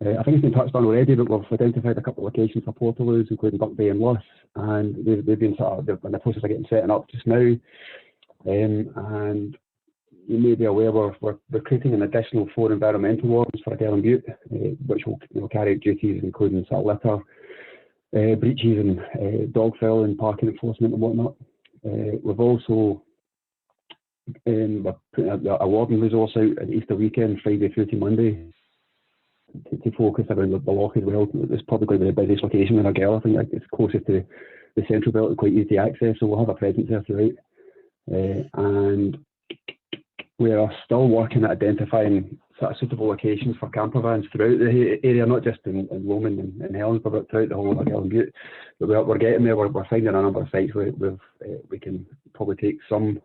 I think it's been touched on already, but we've identified a couple of locations for portaloos, including Buckby and Loch, and they've been they're in the process of getting set up just now. And you may be aware we're recruiting an additional 4 environmental wardens for Adele and Butte, which will carry out duties including sort of litter, breaches and dog fill and parking enforcement and whatnot. We've also we're putting a warden resource out at Easter weekend, Friday through to Monday, to focus around the Loch as well. It's probably going to be the busiest location in Argyll. I think it's closest to the central belt and quite easy to access, so we'll have a presence there throughout. And we are still working at identifying sort of suitable locations for camper vans throughout the area, not just in Lomond and Helensburgh, but throughout the whole of Argyll and Butte. But we're getting there. We're finding a number of sites where we can probably take some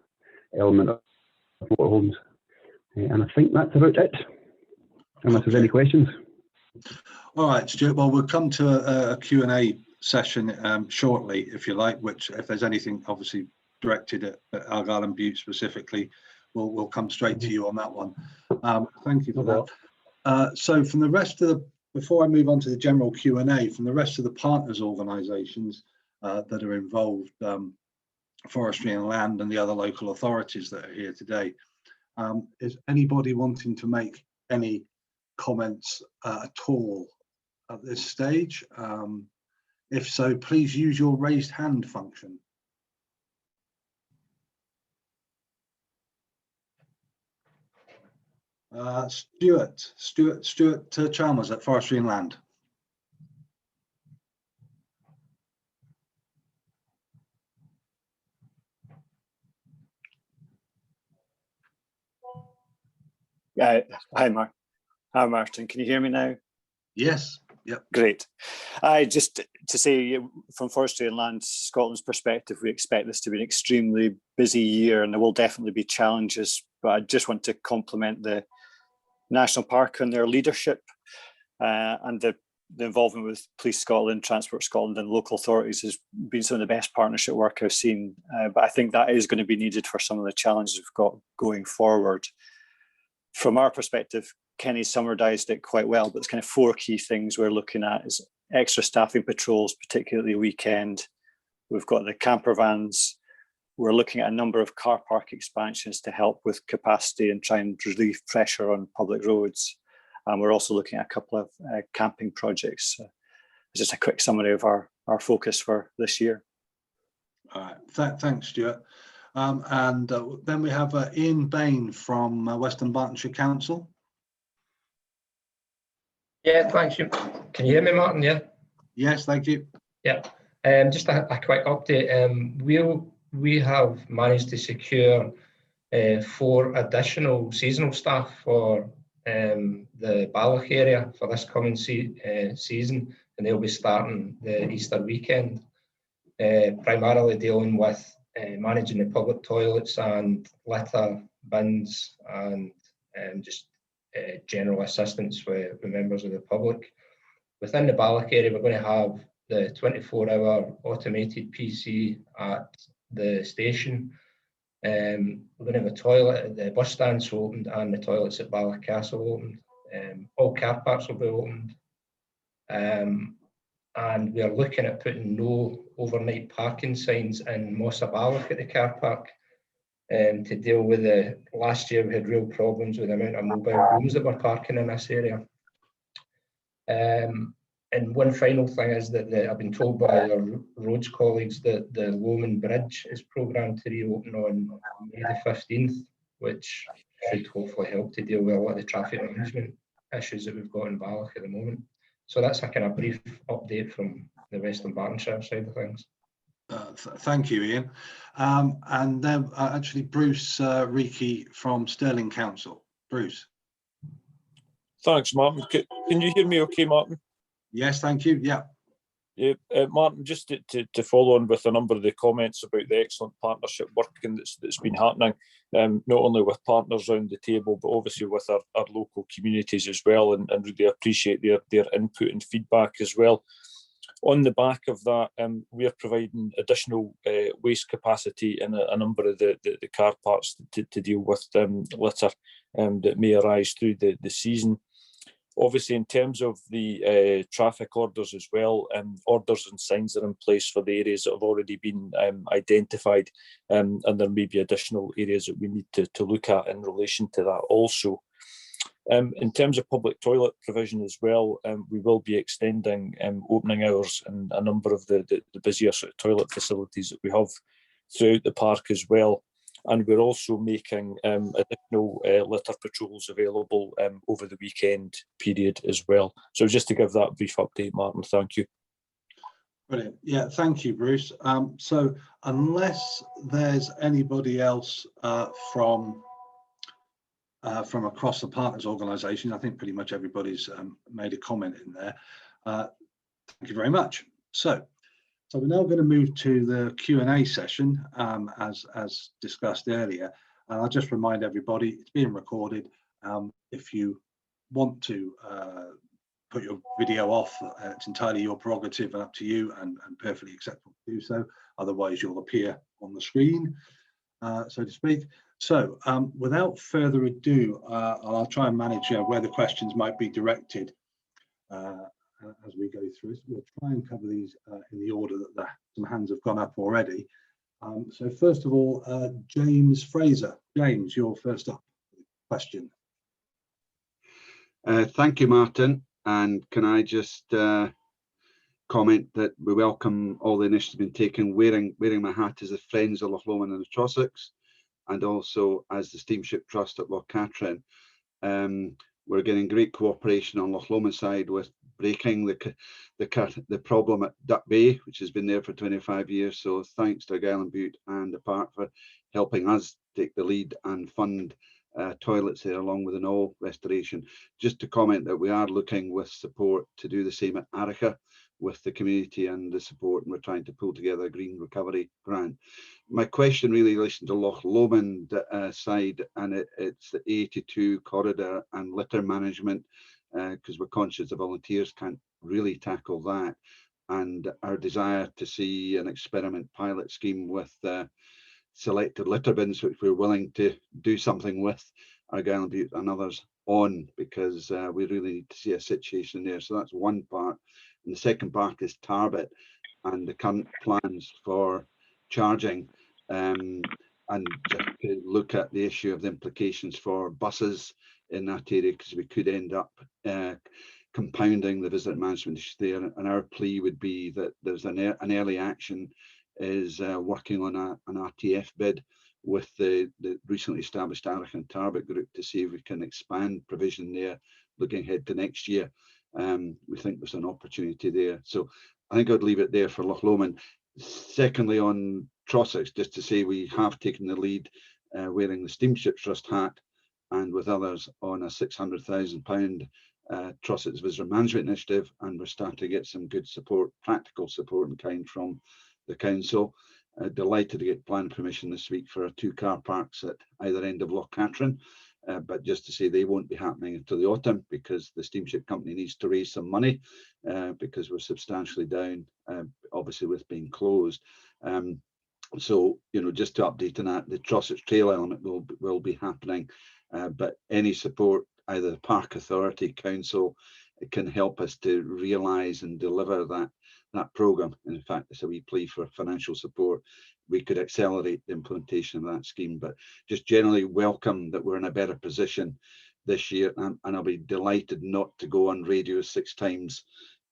element of motorhomes. And I think that's about it, unless there's any questions. All right, Stuart. Well, we'll come to a Q&A session shortly, if you like, which if there's anything obviously directed at Argyll and Butte specifically, we'll come straight to you on that one. Thank you for that. So from the rest of the, before I move on to the general Q&A, from the rest of the partners organisations that are involved, Forestry and Land and the other local authorities that are here today, is anybody wanting to make any comments at all at this stage? If so, please use your raised hand function. Stuart Chalmers at Forestry and Land. Hi, Martin. Can you hear me now? Yes. Yep. Great. Just to say, from Forestry and Land Scotland's perspective, we expect this to be an extremely busy year, and there will definitely be challenges. But I just want to compliment the National Park on their leadership and the involvement with Police Scotland, Transport Scotland, and local authorities has been some of the best partnership work I've seen. But I think that is going to be needed for some of the challenges we've got going forward. From our perspective, Kenny summarised it quite well, but it's kind of 4 key things we're looking at: is extra staffing patrols, particularly weekend. We've got the camper vans. We're looking at a number of car park expansions to help with capacity and try and relieve pressure on public roads. And we're also looking at a couple of camping projects. Just a quick summary of our focus for this year. All right, thanks, Stuart. And then we have Ian Bain from Western Bartonshire Council. Yeah, thanks. Can you hear me, Martin? Yeah. Yes, thank you. Yeah. Just a quick update. We have managed to secure 4 additional seasonal staff for the Balloch area for this coming season, and they'll be starting the Easter weekend, primarily dealing with managing the public toilets and litter bins and just general assistance with members of the public. Within the Balloch area, we're going to have the 24-hour automated PC at the station. We're going to have a toilet at the bus stands opened, and the toilets at Balloch Castle opened. All car parks will be opened. And we are looking at putting no overnight parking signs in Mossa Balloch at the car park to deal with the, last year we had real problems with the amount of mobile homes that were parking in this area. And one final thing is that I've been told by our roads colleagues that the Lomond Bridge is programmed to reopen on May the 15th, which should hopefully help to deal with a lot of the traffic management issues that we've got in Balloch at the moment. So that's a kind of brief update from the Western Bartonshire side of things. Thank you, Ian. And then actually Bruce Reiki from Stirling Council. Bruce. Thanks, Martin. Can you hear me okay, Martin? Yes, thank you. Yeah. Yeah, Martin, just to follow on with a number of the comments about the excellent partnership working that's been happening, not only with partners around the table, but obviously with our local communities as well, and really appreciate their input and feedback as well. On the back of that, we are providing additional waste capacity in a number of the car parks to deal with litter that may arise through the season. Obviously, in terms of the traffic orders as well, orders and signs are in place for the areas that have already been identified, and there may be additional areas that we need to look at in relation to that also. In terms of public toilet provision as well, we will be extending opening hours in a number of the busier sort of toilet facilities that we have throughout the park as well. And we're also making additional litter patrols available over the weekend period as well. So just to give that brief update, Martin, thank you. Brilliant. Yeah, thank you, Bruce. So unless there's anybody else from across the partners organisation, I think pretty much everybody's made a comment in there. Thank you very much. So we're now going to move to the Q&A session, as discussed earlier. And I'll just remind everybody, it's being recorded. If you want to put your video off, it's entirely your prerogative and up to you, and perfectly acceptable to do so. Otherwise, you'll appear on the screen, so to speak. So without further ado, I'll try and manage where the questions might be directed as we go through. So we'll try and cover these in the order that some hands have gone up already. So first of all, James Fraser. James, you're first up. Question. Thank you, Martin. And can I just comment that we welcome all the initiatives being taken, wearing my hat as the Friends of Loch Lomond and the Trossachs, and also as the Steamship Trust at Loch Katrine. We're getting great cooperation on Loch Lomond side with breaking the problem at Duck Bay, which has been there for 25 years. So thanks to Argyll and Bute and the park for helping us take the lead and fund toilets there, along with an all restoration. Just to comment that we are looking with support to do the same at Aricha with the community and the support, and we're trying to pull together a green recovery grant. My question really relates to Loch Lomond side, and it's the 82 corridor and litter management, because we're conscious the volunteers can't really tackle that, and our desire to see an experiment pilot scheme with selected litter bins, which we're willing to do something with Argyll and Bute and others on, because we really need to see a situation there. So that's one part. And the second part is Tarbet and the current plans for charging, and just to look at the issue of the implications for buses in that area, because we could end up compounding the visitor management issue there. And our plea would be that there's an early action is working on an RTF bid with the recently established Aricha and Tarbet group to see if we can expand provision there looking ahead to next year. We think there's an opportunity there. So I think I'd leave it there for Loch Lomond. Secondly, on Trossachs, just to say we have taken the lead wearing the Steamship Trust hat and with others on a £600,000 Trossachs Visitor Management Initiative, and we're starting to get some good support, practical support in kind from the council. Delighted to get planning permission this week for our 2 car parks at either end of Loch Katrine. But just to say they won't be happening until the autumn, because the steamship company needs to raise some money because we're substantially down, obviously with being closed. So, you know, just to update on that, the Trossachs Trail element will be happening, but any support, either the Park Authority, Council, it can help us to realise and deliver that programme. In fact, it's a wee plea for financial support. We could accelerate the implementation of that scheme, but just generally welcome that we're in a better position this year, and I'll be delighted not to go on radio 6 times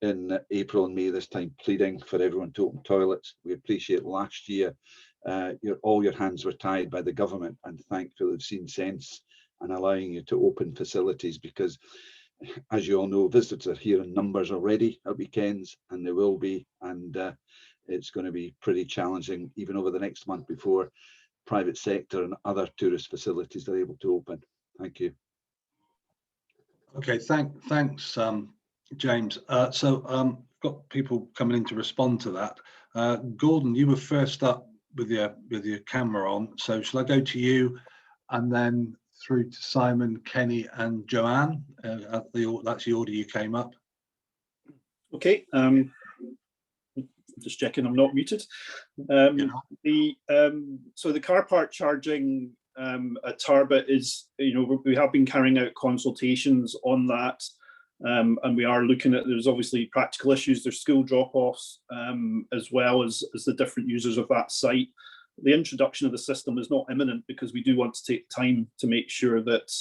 in April and May this time pleading for everyone to open toilets. We appreciate last year all your hands were tied by the government, and thankfully they've seen sense and allowing you to open facilities, because as you all know, visitors are here in numbers already at weekends, and they will be, and it's going to be pretty challenging even over the next month before private sector and other tourist facilities are able to open. Thank you. Okay, thanks, James. Got people coming in to respond to that. Gordon, you were first up with your camera on, so shall I go to you, and then through to Simon, Kenny, and Joanne? That's the order you came up. Okay. Just checking I'm not muted. So the car park charging at Tarbert is, we have been carrying out consultations on that, and we are looking at, there's obviously practical issues, there's school drop-offs, as well as the different users of that site. The introduction of the system is not imminent because we do want to take time to make sure that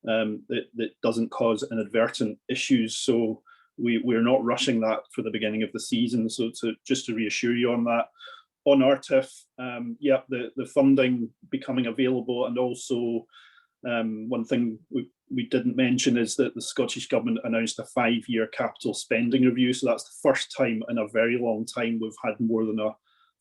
that doesn't cause inadvertent issues. So we're not rushing that for the beginning of the season. So just to reassure you on that. On RTIF, yeah, the funding becoming available, and also one thing we didn't mention is that the Scottish Government announced a 5-year capital spending review. So that's the first time in a very long time we've had more than a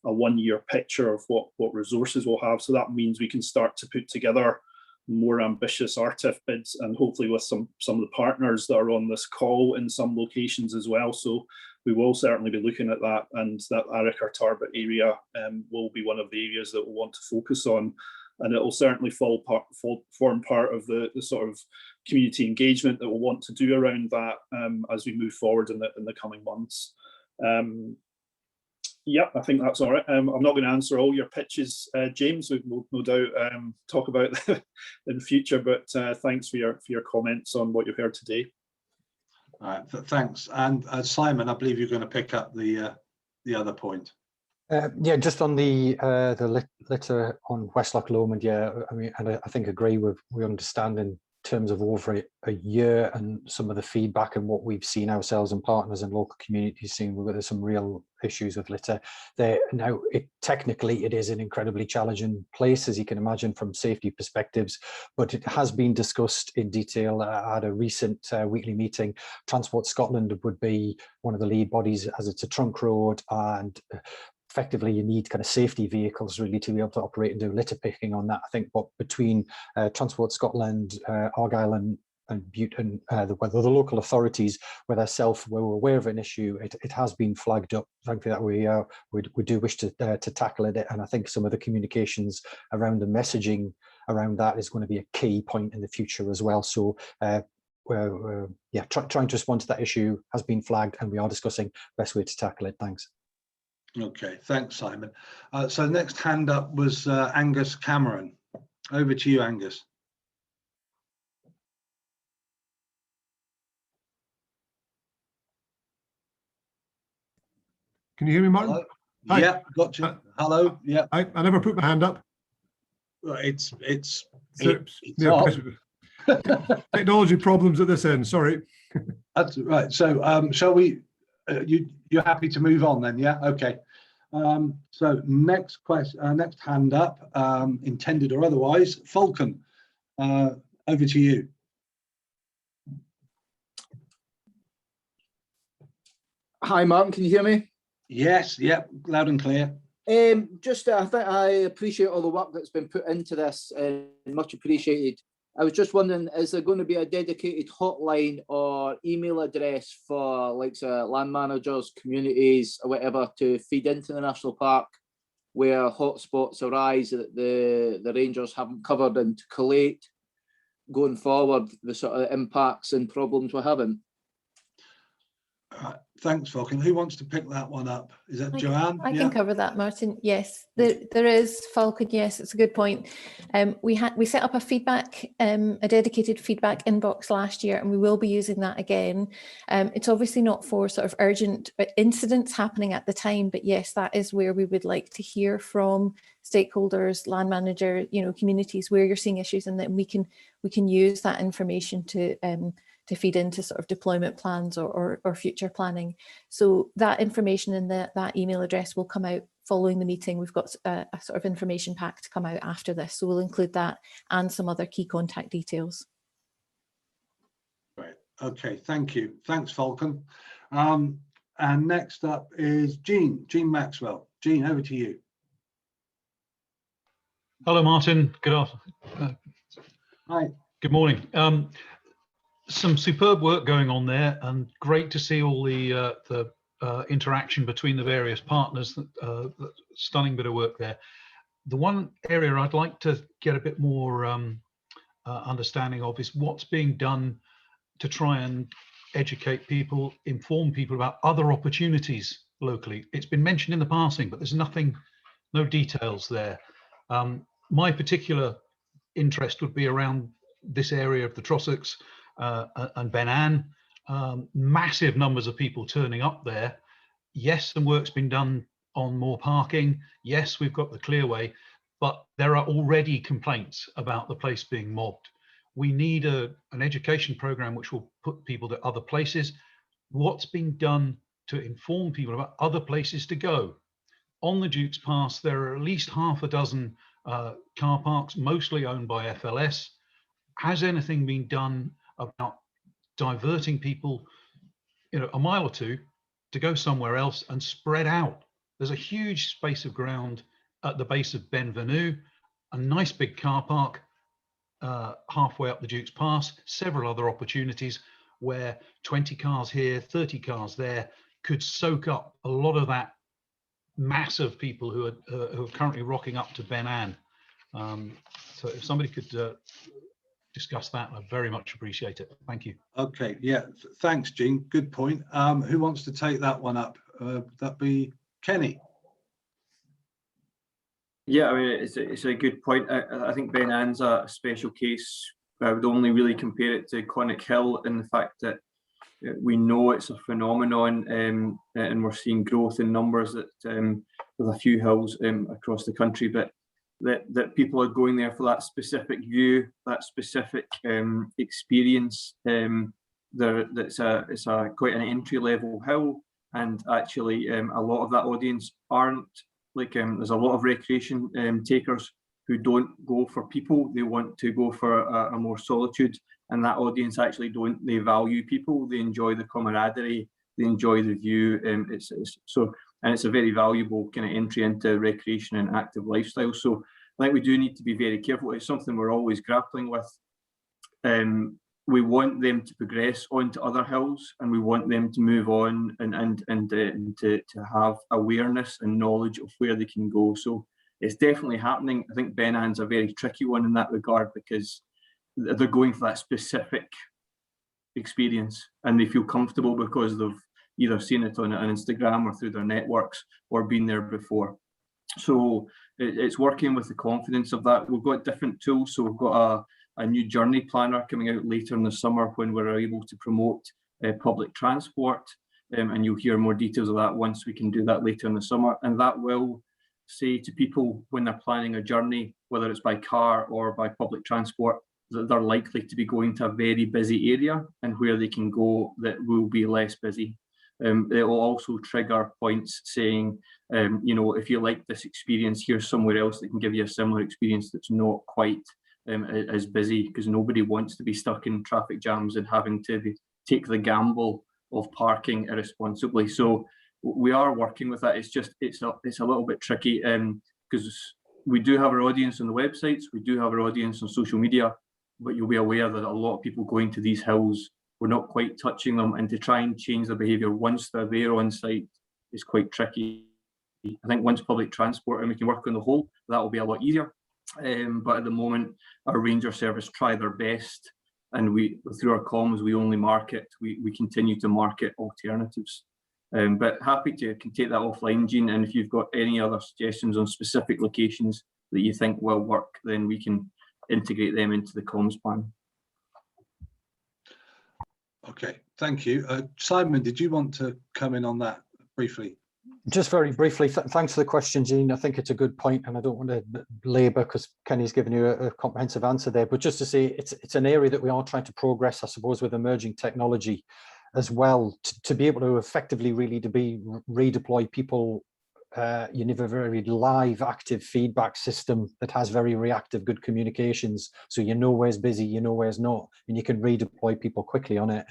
1-year picture of what resources we'll have. So that means we can start to put together more ambitious RTIF bids, and hopefully with some of the partners that are on this call in some locations as well. So we will certainly be looking at that, and that Arica Tarbert area will be one of the areas that we'll want to focus on, and it will certainly form part of the sort of community engagement that we'll want to do around that as we move forward in the coming months. Yeah, I think that's all right. I'm not going to answer all your pitches, James. We will no doubt talk about that in future, but thanks for your comments on what you've heard today. All right, thanks. And Simon, I believe you're going to pick up the other point. Yeah, just on the litter on West Loch Lomond. Yeah, I mean, and I think agree with, we understand in terms of over a year and some of the feedback and what we've seen ourselves and partners and local communities seeing, there's some real issues with litter there. Now, technically it is an incredibly challenging place, as you can imagine, from safety perspectives, but it has been discussed in detail at a recent weekly meeting. Transport Scotland would be one of the lead bodies, as it's a trunk road, and effectively you need kind of safety vehicles really to be able to operate and do litter picking on that. I think what between Transport Scotland, Argyll and Bute and the local authorities with ourselves, where we're aware of an issue, it has been flagged up. Frankly, that we do wish to tackle it, and I think some of the communications around the messaging around that is going to be a key point in the future as well. So yeah, trying to respond to that issue has been flagged, and we are discussing best way to tackle it. Thanks. Okay, thanks, Simon. So next hand up was Angus Cameron. Over to you, Angus. Can you hear me, Martin? Hello? Hi. Yeah, gotcha. Hello. Yeah. I never put my hand up. Well, it's technology problems at this end. Sorry. That's right. So shall we? You're happy to move on then? Yeah. Okay. So next question, next hand up, intended or otherwise, Falcon. Over to you. Hi, Martin. Can you hear me? Yes. Yep. Loud and clear. Just, I think I appreciate all the work that's been put into this, much appreciated. I was just wondering, is there going to be a dedicated hotline or email address for like land managers, communities or whatever to feed into the national park where hotspots arise that the rangers haven't covered, and to collate going forward the sort of impacts and problems we're having? Thanks, Falcon. Who wants to pick that one up? Is that Joanne? I can cover that, Martin. Yes, there is, Falcon. Yes, it's a good point. We set up a dedicated feedback inbox last year, and we will be using that again. It's obviously not for sort of urgent incidents happening at the time, but yes, that is where we would like to hear from stakeholders, land manager, communities where you're seeing issues, and then we can use that information to feed into sort of deployment plans or future planning. So that information in that email address will come out following the meeting. We've got a sort of information pack to come out after this. So we'll include that and some other key contact details. Right. Okay. Thank you. Thanks, Falcon. And next up is Jean Maxwell. Jean, over to you. Hello, Martin. Good afternoon. Hi. Good morning. some superb work going on there, and great to see all the interaction between the various partners. Stunning bit of work there. The one area I'd like to get a bit more understanding of is what's being done to try and educate people, inform people about other opportunities locally. It's been mentioned in the passing, but there's no details there. My particular interest would be around this area of the Trossachs and Ben Ann. Massive numbers of people turning up there. Yes, some work's been done on more parking. Yes, we've got the clearway, but there are already complaints about the place being mobbed. We need an education program which will put people to other places. What's being done to inform people about other places to go? On the Duke's Pass, there are at least half a dozen car parks, mostly owned by FLS. Has anything been done about diverting people, a mile or two to go somewhere else and spread out? There's a huge space of ground at the base of Benvenue, a nice big car park halfway up the Duke's Pass, several other opportunities where 20 cars here, 30 cars there could soak up a lot of that mass of people who are currently rocking up to Ben Ann. So if somebody could discuss that, I'd very much appreciate it. Thank you. Okay, yeah, thanks, Gene. Good point. Who wants to take that one up? That'd be Kenny. Yeah, I mean, it's a good point. I think Ben Ann's a special case. I would only really compare it to Conic Hill in the fact that we know it's a phenomenon, and we're seeing growth in numbers with a few hills across the country, but that people are going there for that specific view, that specific experience. It's quite an entry level hill, and actually a lot of that audience aren't like there's a lot of recreation takers who don't go for people. They want to go for a more solitude, and that audience actually don't. They value people. They enjoy the camaraderie. They enjoy the view. It's a very valuable kind of entry into recreation and active lifestyle. So I think we do need to be very careful. It's something we're always grappling with. We want them to progress onto other hills, and we want them to move on and to have awareness and knowledge of where they can go. So it's definitely happening. I think Ben Ann's a very tricky one in that regard because they're going for that specific experience, and they feel comfortable because they've either seen it on Instagram or through their networks or been there before. So it's working with the confidence of that. We've got different tools. So we've got a new journey planner coming out later in the summer when we're able to promote public transport, and you'll hear more details of that once we can do that later in the summer. And that will say to people when they're planning a journey, whether it's by car or by public transport, that they're likely to be going to a very busy area, and where they can go that will be less busy. It will also trigger points saying, if you like this experience, here's somewhere else that can give you a similar experience that's not quite as busy, because nobody wants to be stuck in traffic jams and having to take the gamble of parking irresponsibly. So we are working with that. It's a little bit tricky because we do have our audience on the websites, we do have our audience on social media, but you'll be aware that a lot of people going to these hills, we're not quite touching them, and to try and change their behaviour once they're there on site is quite tricky. I think once public transport and we can work on the whole, that will be a lot easier. But at the moment, our ranger service try their best, and we, through our comms, we only market, we continue to market alternatives. But happy to take that offline, Gene, and if you've got any other suggestions on specific locations that you think will work, then we can integrate them into the comms plan. Okay, thank you. Simon, did you want to come in on that briefly? Just very briefly, thanks for the question, Gene. I think it's a good point, and I don't want to labour because Kenny's given you a comprehensive answer there. But just to say, it's an area that we are trying to progress, I suppose, with emerging technology as well, to be able to effectively really redeploy people. You need a very live, active feedback system that has very reactive, good communications. So you know where's busy, you know where's not, and you can redeploy people quickly on it.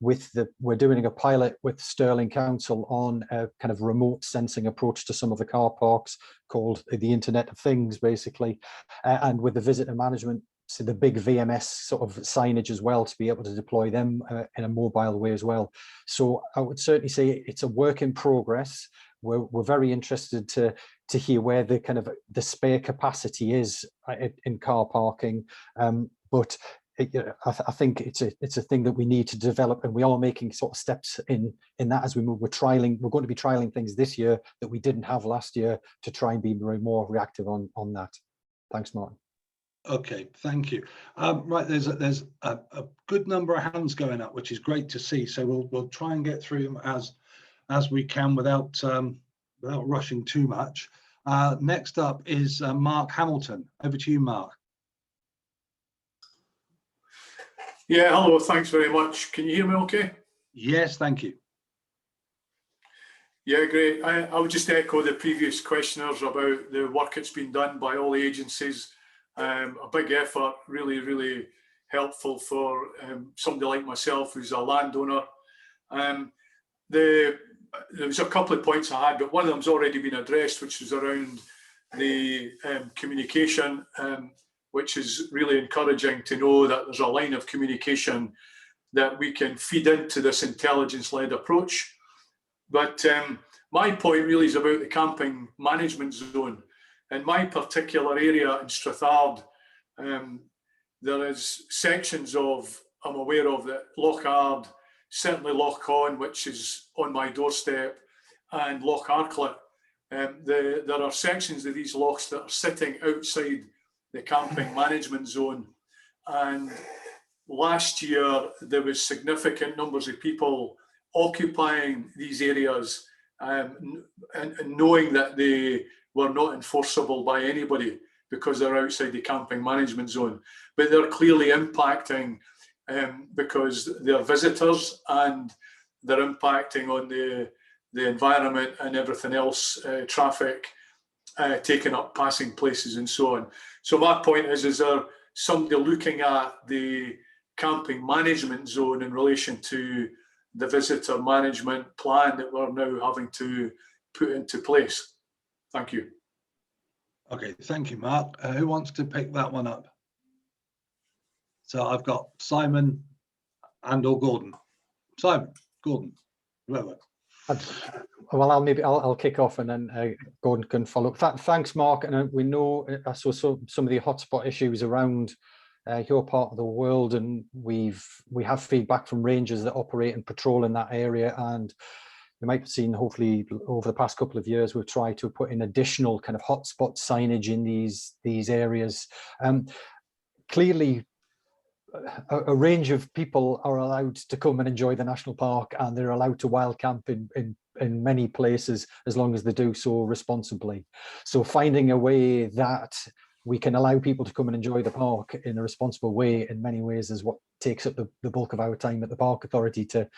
We're doing a pilot with Stirling Council on a kind of remote sensing approach to some of the car parks called the Internet of Things, basically. And with the visitor management so the big VMS sort of signage as well, to be able to deploy them in a mobile way as well. So I would certainly say it's a work in progress. We're very interested to hear where the kind of the spare capacity is in car parking, but I think it's a thing that we need to develop, and we are making sort of steps in that as we move. We're going to be trialing things this year that we didn't have last year to try and be more reactive on that. Thanks, Martin. Okay, thank you. Right, there's a good number of hands going up, which is great to see. So we'll try and get through them as we can without rushing too much. Next up is Mark Hamilton. Over to you, Mark. Yeah, hello, thanks very much. Can you hear me okay? Yes, thank you. Yeah, great. I would just echo the previous questioners about the work that's been done by all the agencies. A big effort, really, really helpful for somebody like myself who's a landowner. There was a couple of points I had, but one of them's already been addressed, which was around the communication, which is really encouraging to know that there's a line of communication that we can feed into this intelligence-led approach. But my point really is about the camping management zone. In my particular area in Strathard, there is sections of, I'm aware of, the Loch, certainly Loch, which is on my doorstep, and Loch Arklet. There are sections of these lochs that are sitting outside the camping management zone. And last year, there was significant numbers of people occupying these areas and knowing that they were not enforceable by anybody because they're outside the camping management zone. But they're clearly impacting because they're visitors and they're impacting on the environment and everything else, traffic, taking up passing places and so on. So my point is there somebody looking at the camping management zone in relation to the visitor management plan that we're now having to put into place? Thank you. Okay, thank you, Mark. Who wants to pick that one up? So I've got Simon and/or Gordon. Simon, Gordon, whoever. Well, I'll kick off and then Gordon can follow. Thanks, Mark. And we know I saw some of the hotspot issues around your part of the world, and we have feedback from rangers that operate and patrol in that area. And you might have seen, hopefully, over the past couple of years, we've tried to put in additional kind of hotspot signage in these areas. Clearly, a range of people are allowed to come and enjoy the national park, and they're allowed to wild camp in many places as long as they do so responsibly. So finding a way that we can allow people to come and enjoy the park in a responsible way in many ways is what takes up the bulk of our time at the Park Authority, to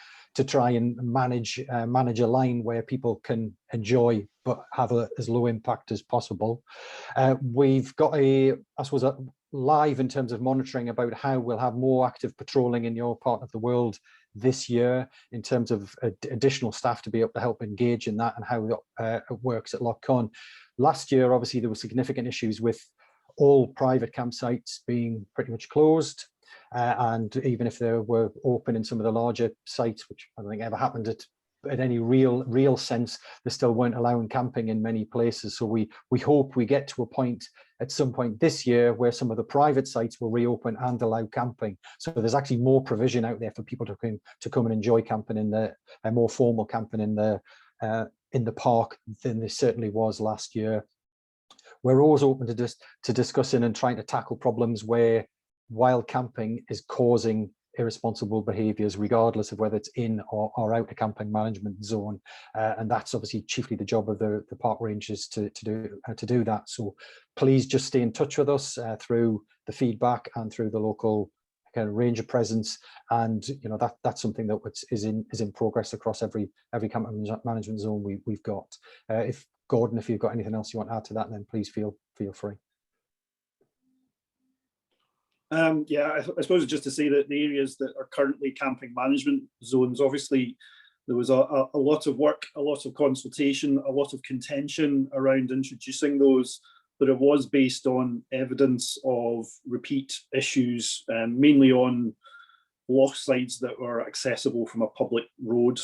try and manage a line where people can enjoy but have as low impact as possible. We've got I suppose live in terms of monitoring about how we'll have more active patrolling in your part of the world this year in terms of additional staff to be able to help engage in that and how it works at Loch. Last year, obviously, there were significant issues with all private campsites being pretty much closed. And even if they were open in some of the larger sites, which I don't think ever happened at any real sense, they still weren't allowing camping in many places. So we hope we get to a point at some point this year where some of the private sites will reopen and allow camping. So there's actually more provision out there for people to come and enjoy camping in the more formal camping in the park than there certainly was last year. We're always open to discussing and trying to tackle problems where wild camping is causing irresponsible behaviours, regardless of whether it's in or out a camping management zone, and that's obviously chiefly the job of the park rangers to do that. So please just stay in touch with us through the feedback and through the local kind of ranger presence, and that's something that is in progress across every camping management zone we've got. If Gordon, if you've got anything else you want to add to that, then please feel free. Yeah, I suppose just to say that the areas that are currently camping management zones, obviously there was a lot of work, a lot of consultation, a lot of contention around introducing those but it was based on evidence of repeat issues, mainly on Loch sides that were accessible from a public road.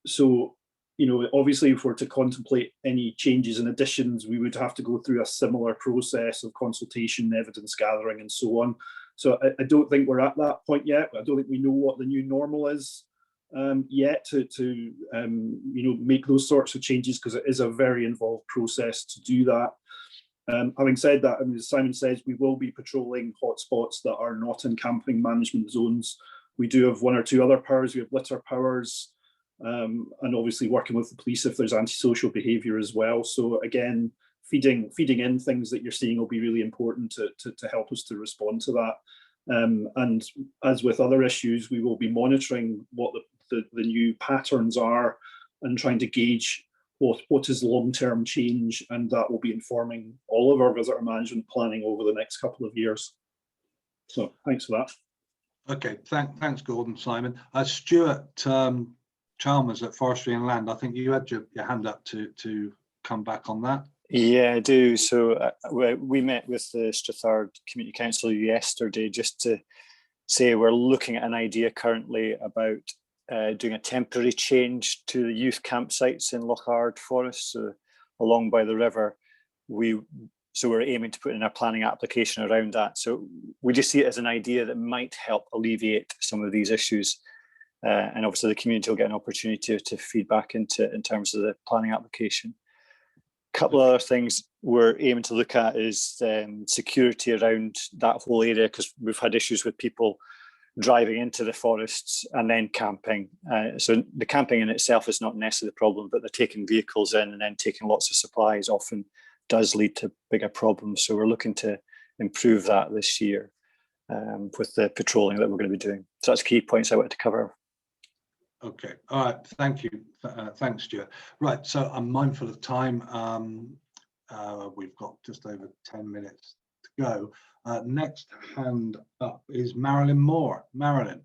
So, you know, obviously if we're to contemplate any changes and additions, we would have to go through a similar process of consultation, evidence gathering and so on. So I don't think we're at that point yet. I don't think we know what the new normal is yet to you know, make those sorts of changes, because it is a very involved process to do that. Having said that, I mean, as Simon says, we will be patrolling hotspots that are not in camping management zones. We do have one or two other powers. We have litter powers, and obviously working with the police if there's antisocial behaviour as well. So again, feeding in things that you're seeing will be really important to help us to respond to that. And as with other issues, we will be monitoring what the new patterns are and trying to gauge what is long-term change, and that will be informing all of our visitor management planning over the next couple of years. So thanks for that. Okay, thanks, Gordon. Simon. Stuart Chalmers at Forestry and Land, I think you had your hand up to come back on that. Yeah, I do. So we met with the Strathard Community Council yesterday just to say we're looking at an idea currently about doing a temporary change to the youth campsites in Loch Forest, along by the river. So we're aiming to put in a planning application around that. So we just see it as an idea that might help alleviate some of these issues. And obviously the community will get an opportunity to feed back in terms of the planning application. A couple of other things we're aiming to look at is security around that whole area, because we've had issues with people driving into the forests and then camping. So the camping in itself is not necessarily the problem, but they're taking vehicles in and then taking lots of supplies often does lead to bigger problems. So we're looking to improve that this year with the patrolling that we're going to be doing. So that's key points I wanted to cover. Okay, all right, thank you. Thanks, Stuart. Right, so I'm mindful of time. We've got just over 10 minutes to go. Next hand up is Marilyn Moore. Marilyn.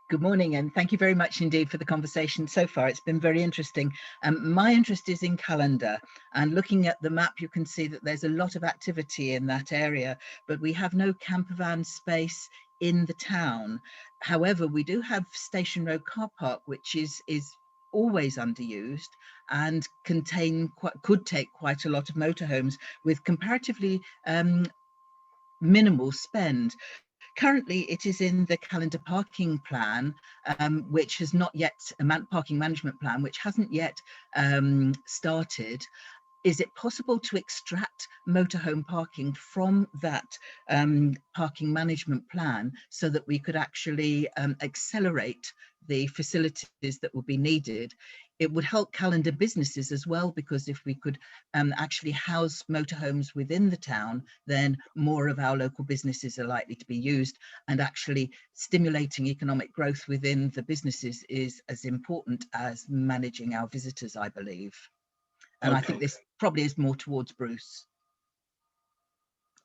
Good morning, and thank you very much indeed for the conversation so far. It's been very interesting. My interest is in Calendar, and looking at the map, you can see that there's a lot of activity in that area, but we have no camper van space in the town. However, we do have Station Road car park, which is always underused and could take quite a lot of motorhomes with comparatively minimal spend. Currently, it is in the Calendar parking plan, which has not yet, a parking management plan, which hasn't yet started. Is it possible to extract motorhome parking from that parking management plan so that we could actually accelerate the facilities that will be needed? It would help Calendar businesses as well, because if we could actually house motorhomes within the town, then more of our local businesses are likely to be used, and actually stimulating economic growth within the businesses is as important as managing our visitors, I believe. And okay. I think this probably is more towards Bruce.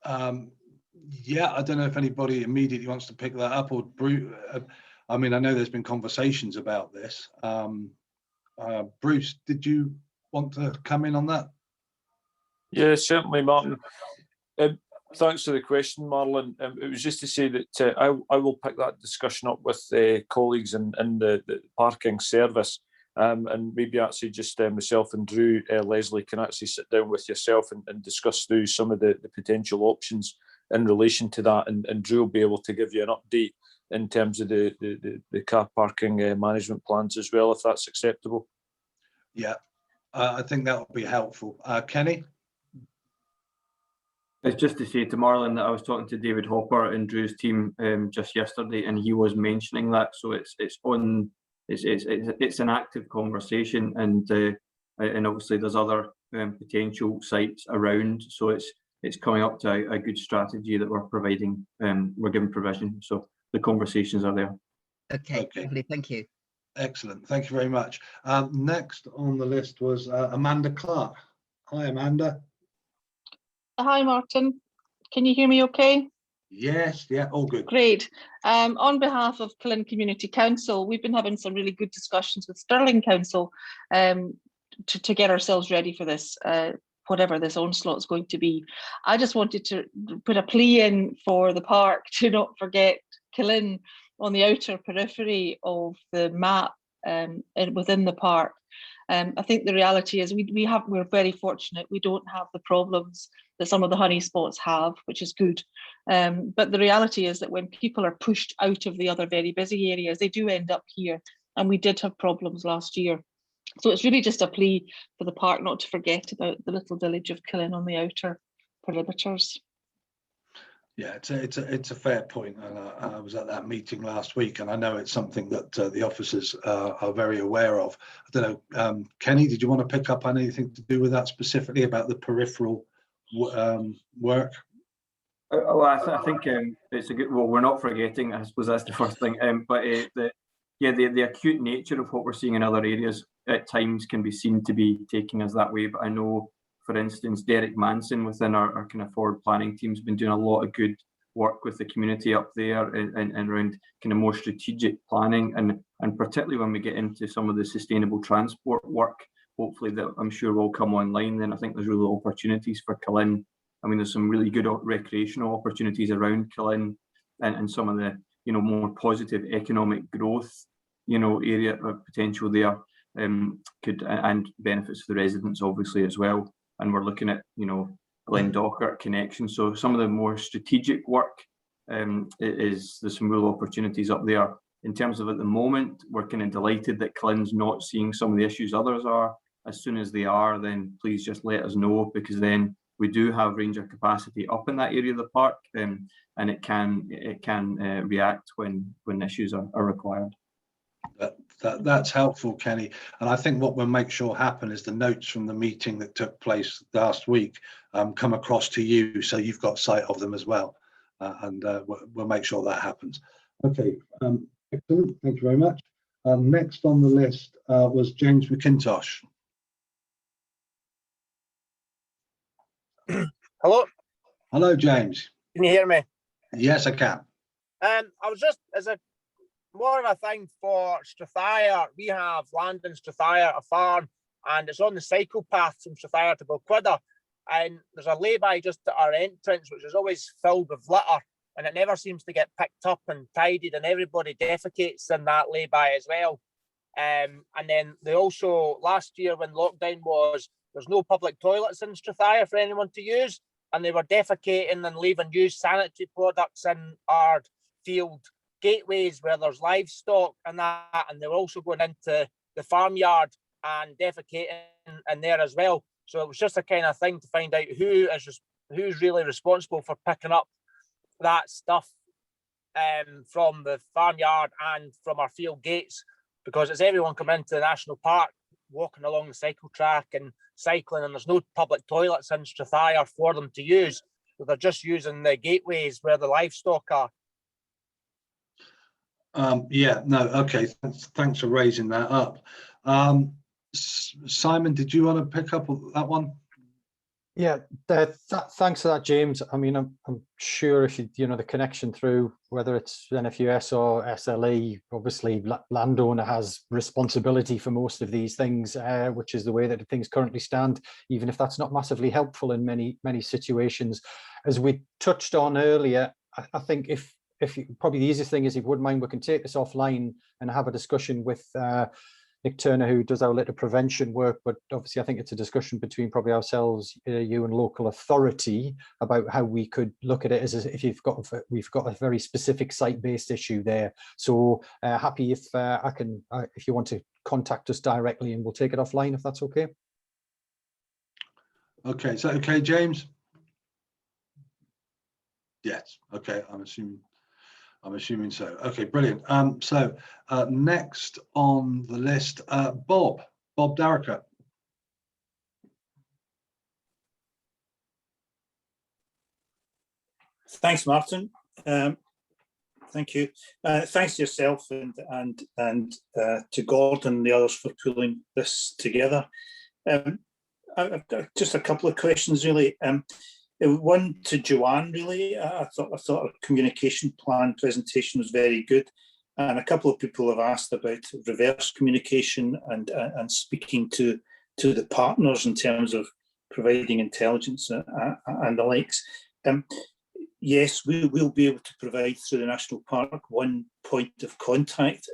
Yeah, I don't know if anybody immediately wants to pick that up, or Bruce. I mean, I know there's been conversations about this. Bruce, did you want to come in on that? Yeah, certainly, Martin. Thanks for the question, Marlon. It was just to say that I will pick that discussion up with colleagues in the parking service, and maybe actually just myself and Drew, Leslie, can actually sit down with yourself and discuss through some of the potential options in relation to that, and Drew will be able to give you an update in terms of the car parking management plans as well, if that's acceptable. Yeah, I think that would be helpful. Kenny? It's just to say to Marlon that I was talking to David Hopper and Drew's team just yesterday, and he was mentioning that. So it's an active conversation, and obviously there's other potential sites around. So it's coming up to a good strategy that we're providing. We're giving provision. So the conversations are there. Okay. Lovely, thank you. Excellent, thank you very much. Next on the list was Amanda Clark. Hi, Amanda. Hi, Martin. Can you hear me okay? Yes, yeah, all good. Great. On behalf of Cullen Community Council, we've been having some really good discussions with Stirling Council to get ourselves ready for this, whatever this onslaught is going to be. I just wanted to put a plea in for the park to not forget Cullen on the outer periphery of the map and within the park. I think the reality is we're very fortunate. We don't have the problems that some of the honey spots have, which is good. But the reality is that when people are pushed out of the other very busy areas, they do end up here. And we did have problems last year. So it's really just a plea for the park not to forget about the little village of Cullen on the outer perimeters. Yeah, it's a fair point, and I was at that meeting last week, and I know it's something that the officers are very aware of. I don't know, Kenny, did you want to pick up on anything to do with that specifically about the peripheral work? Well, I think it's a good. Well, we're not forgetting. I suppose that's the first thing. But the acute nature of what we're seeing in other areas at times can be seen to be taking us that way. But I know, for instance, Derek Manson within our kind of forward planning team has been doing a lot of good work with the community up there and around kind of more strategic planning, and particularly when we get into some of the sustainable transport work, hopefully that I'm sure will come online. Then I think there's really opportunities for Cullen. I mean, there's some really good recreational opportunities around Cullen and some of the more positive economic growth area of potential there could and benefits for the residents obviously as well. And we're looking at Glendochart connection. So some of the more strategic work there's some real opportunities up there. In terms of at the moment, we're kind of delighted that Cullen's not seeing some of the issues others are. As soon as they are, then please just let us know, because then we do have ranger capacity up in that area of the park, and it can react when issues are required. That's helpful, Kenny. And I think what we'll make sure happen is the notes from the meeting that took place last week come across to you, so you've got sight of them as well. And we'll make sure that happens. Okay, excellent. Thank you very much. Next on the list was James McIntosh. Hello. Hello, James. Can you hear me? Yes, I can. I was just as a more of a thing for Strathire. We have land in Strathire, a farm, and it's on the cycle path from Strathire to Balquidder. And there's a lay-by just at our entrance, which is always filled with litter, and it never seems to get picked up and tidied, and everybody defecates in that lay-by as well. And then they also, last year when lockdown was, there's no public toilets in Strathire for anyone to use, and they were defecating and leaving used sanitary products in our field gateways where there's livestock and that, and they were also going into the farmyard and defecating in there as well. So it was just a kind of thing to find out who's really responsible for picking up that stuff from the farmyard and from our field gates, because it's everyone coming into the national park, walking along the cycle track and cycling, and there's no public toilets in Strathire for them to use. So they're just using the gateways where the livestock are. Yeah, no, okay, thanks for raising that up. Simon, did you want to pick up that one? Yeah, thanks for that, James. I mean, I'm sure if the connection through, whether it's NFUS or SLE, obviously landowner has responsibility for most of these things, which is the way that things currently stand, even if that's not massively helpful in many situations. As we touched on earlier, I think if probably the easiest thing is, if you wouldn't mind, we can take this offline and have a discussion with Nick Turner, who does our litter prevention work, but obviously I think it's a discussion between probably ourselves, you and local authority, about how we could look at it as if we've got a very specific site-based issue there. So happy if if you want to contact us directly, and we'll take it offline if that's okay. Okay, is that okay, James? Yes. Okay, I'm assuming so. Okay, brilliant. So next on the list, Bob Darricker. Thanks, Martin. Thank you. Thanks to yourself and to Gordon and the others for pulling this together. I've got just a couple of questions, really. One to Joanne, really. I thought our communication plan presentation was very good. And a couple of people have asked about reverse communication and speaking to the partners in terms of providing intelligence and the likes. Yes, we will be able to provide through the National Park one point of contact.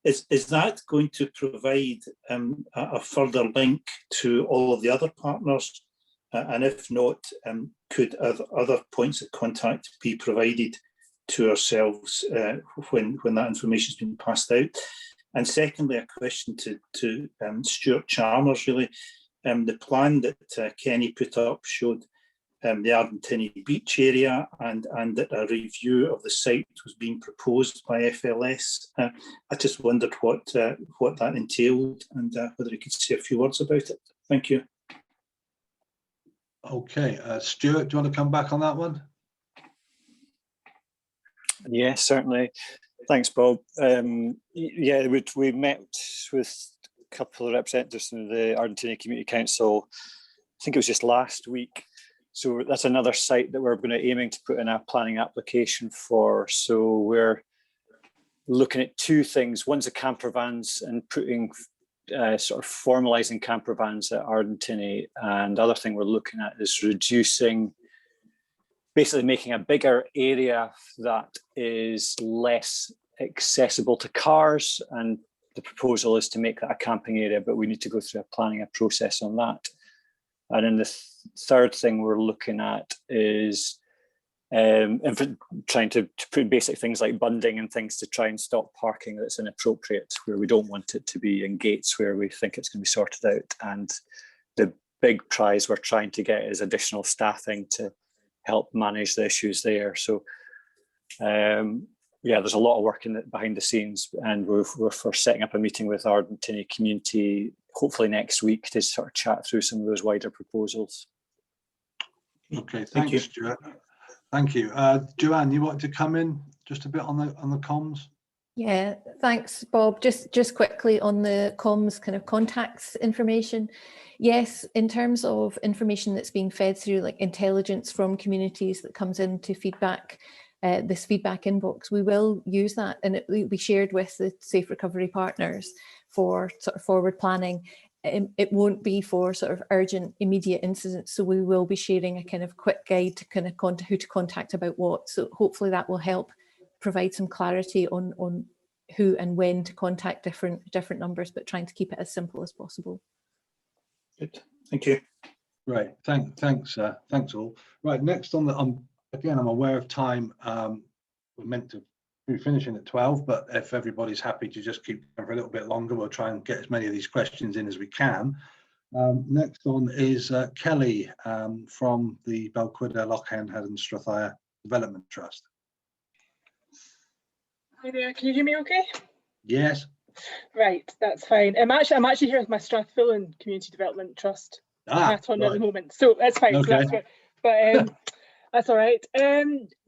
Is that going to provide a further link to all of the other partners? And if not, could other points of contact be provided to ourselves when that information has been passed out? And secondly, a question to Stuart Chalmers, really. The plan that Kenny put up showed the Ardentini beach area and that a review of the site was being proposed by FLS. I just wondered what that entailed and whether you could say a few words about it. Thank you. Okay, Stuart, do you want to come back on that one? Yes, certainly. Thanks, Bob. Yeah, we met with a couple of representatives from the Ardentini Community Council. I think it was just last week. So that's another site that we're going to aiming to put in a planning application for. So we're looking at two things. One's the camper vans and putting sort of formalising camper vans at Ardentini, and the other thing we're looking at is reducing, basically making a bigger area that is less accessible to cars, and the proposal is to make that a camping area, but we need to go through a planning process on that. And then the third thing we're looking at is trying to put basic things like bunding and things to try and stop parking that's inappropriate, where we don't want it to be in gates where we think it's going to be sorted out. And the big prize we're trying to get is additional staffing to help manage the issues there. So yeah, there's a lot of work behind the scenes, and we're setting up a meeting with Ardentini community hopefully next week to sort of chat through some of those wider proposals. Okay, thank you, Stuart. Thank you. Joanne, you wanted to come in just a bit on the comms? Yeah, thanks, Bob. Just quickly on the comms kind of contacts information. Yes, in terms of information that's being fed through, like intelligence from communities that comes into feedback, this feedback inbox, we will use that, and it will be shared with the Safe Recovery partners for sort of forward planning. It won't be for sort of urgent, immediate incidents. So we will be sharing a kind of quick guide to kind of who to contact about what. So hopefully that will help provide some clarity on who and when to contact different numbers, but trying to keep it as simple as possible. Good, thank you. Right, thanks all. Right, next on the, again, I'm aware of time. We're meant to be finishing at 12, but if everybody's happy to just keep going for a little bit longer, we'll try and get as many of these questions in as we can. Next on is Kelly from the Balquhidder, Loch and Strathire Development Trust. Hi there, can you hear me okay? Yes. Right, that's fine. I'm actually here with my Strathfillan Community Development Trust hat on at the moment, so that's fine. Okay. So that's good. But that's all right.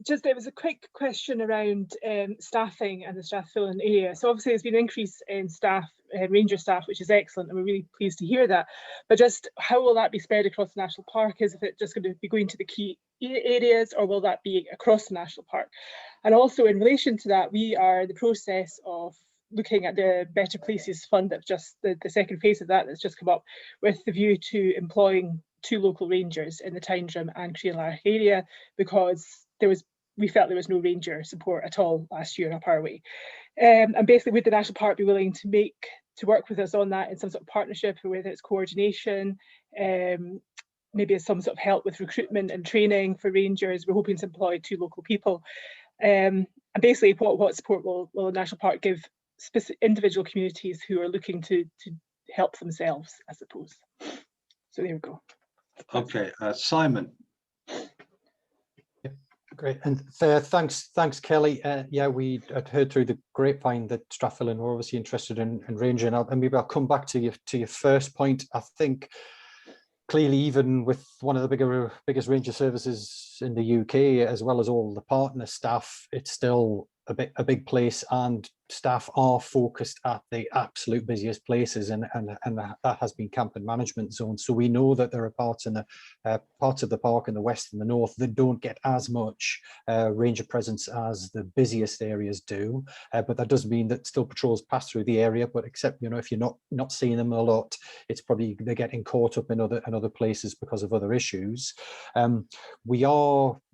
Just it was a quick question around staffing and the Strathfillan area. So obviously there's been an increase in staff, ranger staff, which is excellent, and we're really pleased to hear that. But just how will that be spread across the national park? Is it just going to be going to the key areas, or will that be across the national park? And also in relation to that, we are in the process of looking at the Better Places Fund, that just the second phase of that that's just come up, with the view to employing 2 local rangers in the Tyndrum and Crealarich area, because we felt there was no ranger support at all last year up our way. And basically, would the National Park be willing to work with us on that in some sort of partnership, or whether it's coordination, maybe as some sort of help with recruitment and training for rangers? We're hoping to employ 2 local people. And basically, what support will the National Park give individual communities who are looking to help themselves, I suppose? So there we go. Okay, Simon. Yeah, great, and thanks, Kelly. Yeah, we had heard through the grapevine that Strathfillan were obviously interested in ranging, and maybe I'll come back to your first point. I think clearly, even with one of the biggest ranger services in the UK, as well as all the partner staff, it's still a big place, and staff are focused at the absolute busiest places, and that has been camp and management zones. So we know that there are parts in the parts of the park in the west and the north that don't get as much ranger presence as the busiest areas do, but that doesn't mean that still patrols pass through the area. But except, you know, if you're not seeing them a lot, it's probably they're getting caught up in other places because of other issues.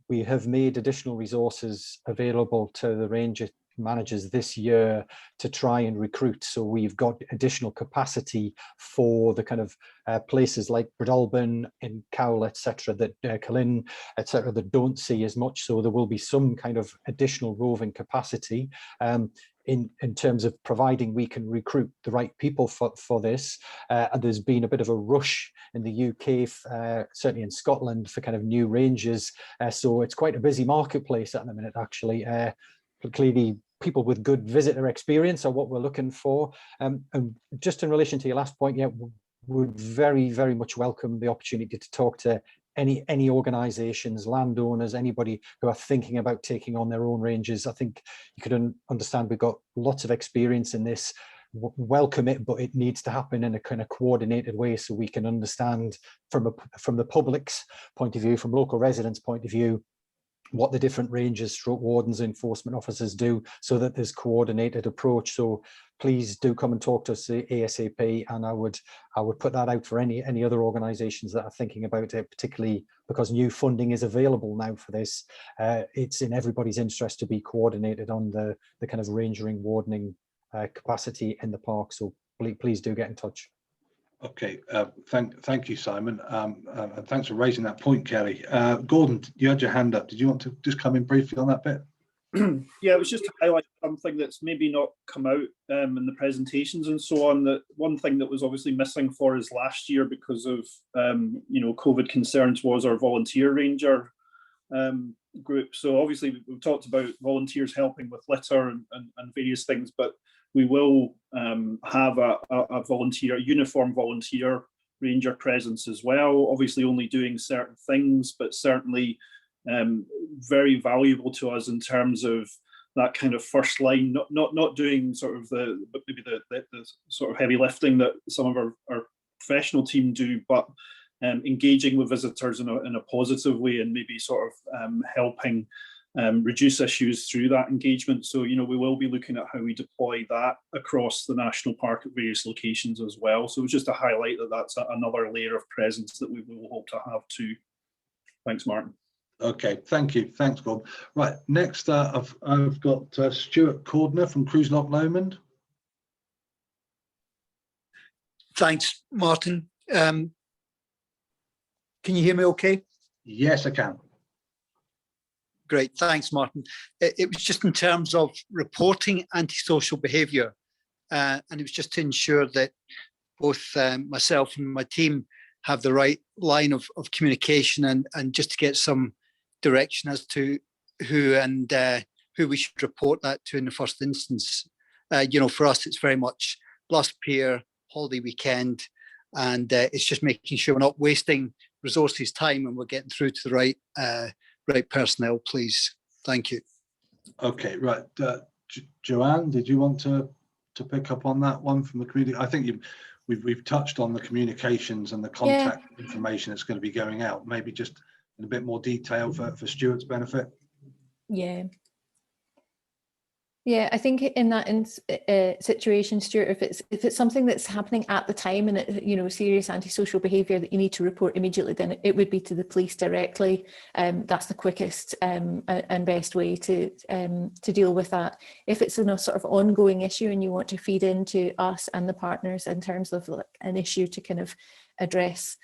We have made additional resources available to the ranger managers this year to try and recruit. So we've got additional capacity for the kind of places like Breadalbin, in Cowell, etc., that Cullen, etc., that don't see as much. So there will be some kind of additional roving capacity in terms of providing we can recruit the right people for this. And there's been a bit of a rush in the UK, certainly in Scotland, for kind of new rangers. So it's quite a busy marketplace at the minute, actually. Clearly, people with good visitor experience are what we're looking for. And just in relation to your last point, yeah, would very, very much welcome the opportunity to talk to any organisations, landowners, anybody who are thinking about taking on their own ranges. I think you could understand we've got lots of experience in this. Welcome it, but it needs to happen in a kind of coordinated way so we can understand from the public's point of view, from local residents' point of view, what the different rangers, stroke wardens, enforcement officers do, so that there's coordinated approach. So please do come and talk to us ASAP, and I would put that out for any other organisations that are thinking about it, particularly because new funding is available now for this. It's in everybody's interest to be coordinated on the kind of rangering, wardening capacity in the park. So please do get in touch. Okay, thank you, Simon, and thanks for raising that point, Kelly. Gordon, you had your hand up. Did you want to just come in briefly on that bit? Yeah, it was just to highlight something that's maybe not come out in the presentations and so on. That one thing that was obviously missing for us last year because of COVID concerns was our volunteer ranger group. So obviously we've talked about volunteers helping with litter and various things, but we will have a uniform volunteer ranger presence as well. Obviously only doing certain things, but certainly very valuable to us in terms of that kind of first line, not doing sort of the sort of heavy lifting that some of our professional team do, but engaging with visitors in a positive way and maybe sort of helping reduce issues through that engagement. So, we will be looking at how we deploy that across the national park at various locations as well. So just to highlight that that's another layer of presence that we will hope to have too. Thanks, Martin. Okay, thank you. Thanks, Bob. Right, next I've got Stuart Cordner from Cruise Loch Lomond. Thanks, Martin. Can you hear me okay? Yes, I can. Great, thanks, Martin. It was just in terms of reporting antisocial behaviour, and it was just to ensure that both myself and my team have the right line of communication and just to get some direction as to who we should report that to in the first instance. For us, it's very much last pier, holiday weekend, and it's just making sure we're not wasting resources, time, and we're getting through to the right personnel, please. Thank you. Okay, right. Joanne, did you want to pick up on that one from the community? I think we've touched on the communications and the contact information that's going to be going out. Maybe just in a bit more detail for Stuart's benefit. Yeah, I think in that situation, Stuart, if it's something that's happening at the time and serious antisocial behaviour that you need to report immediately, then it would be to the police directly. That's the quickest and best way to deal with that. If it's a sort of ongoing issue and you want to feed into us and the partners in terms of an issue to kind of address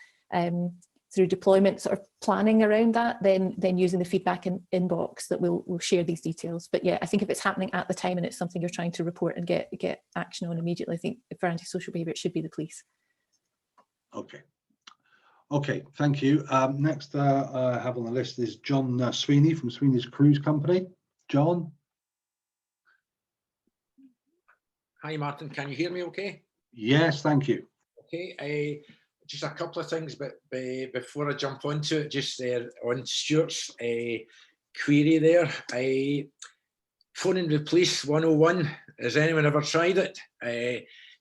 through deployment sort of planning around that, then using the feedback inbox that we'll share these details. But yeah, I think if it's happening at the time and it's something you're trying to report and get action on immediately, I think for antisocial behaviour, it should be the police. Okay, thank you. Next I have on the list is John Sweeney from Sweeney's Cruise Company. John? Hi, Martin. Can you hear me okay? Yes, thank you. Okay. Just a couple of things, but before I jump onto it, just on Stuart's query there, phoning the police 101. Has anyone ever tried it?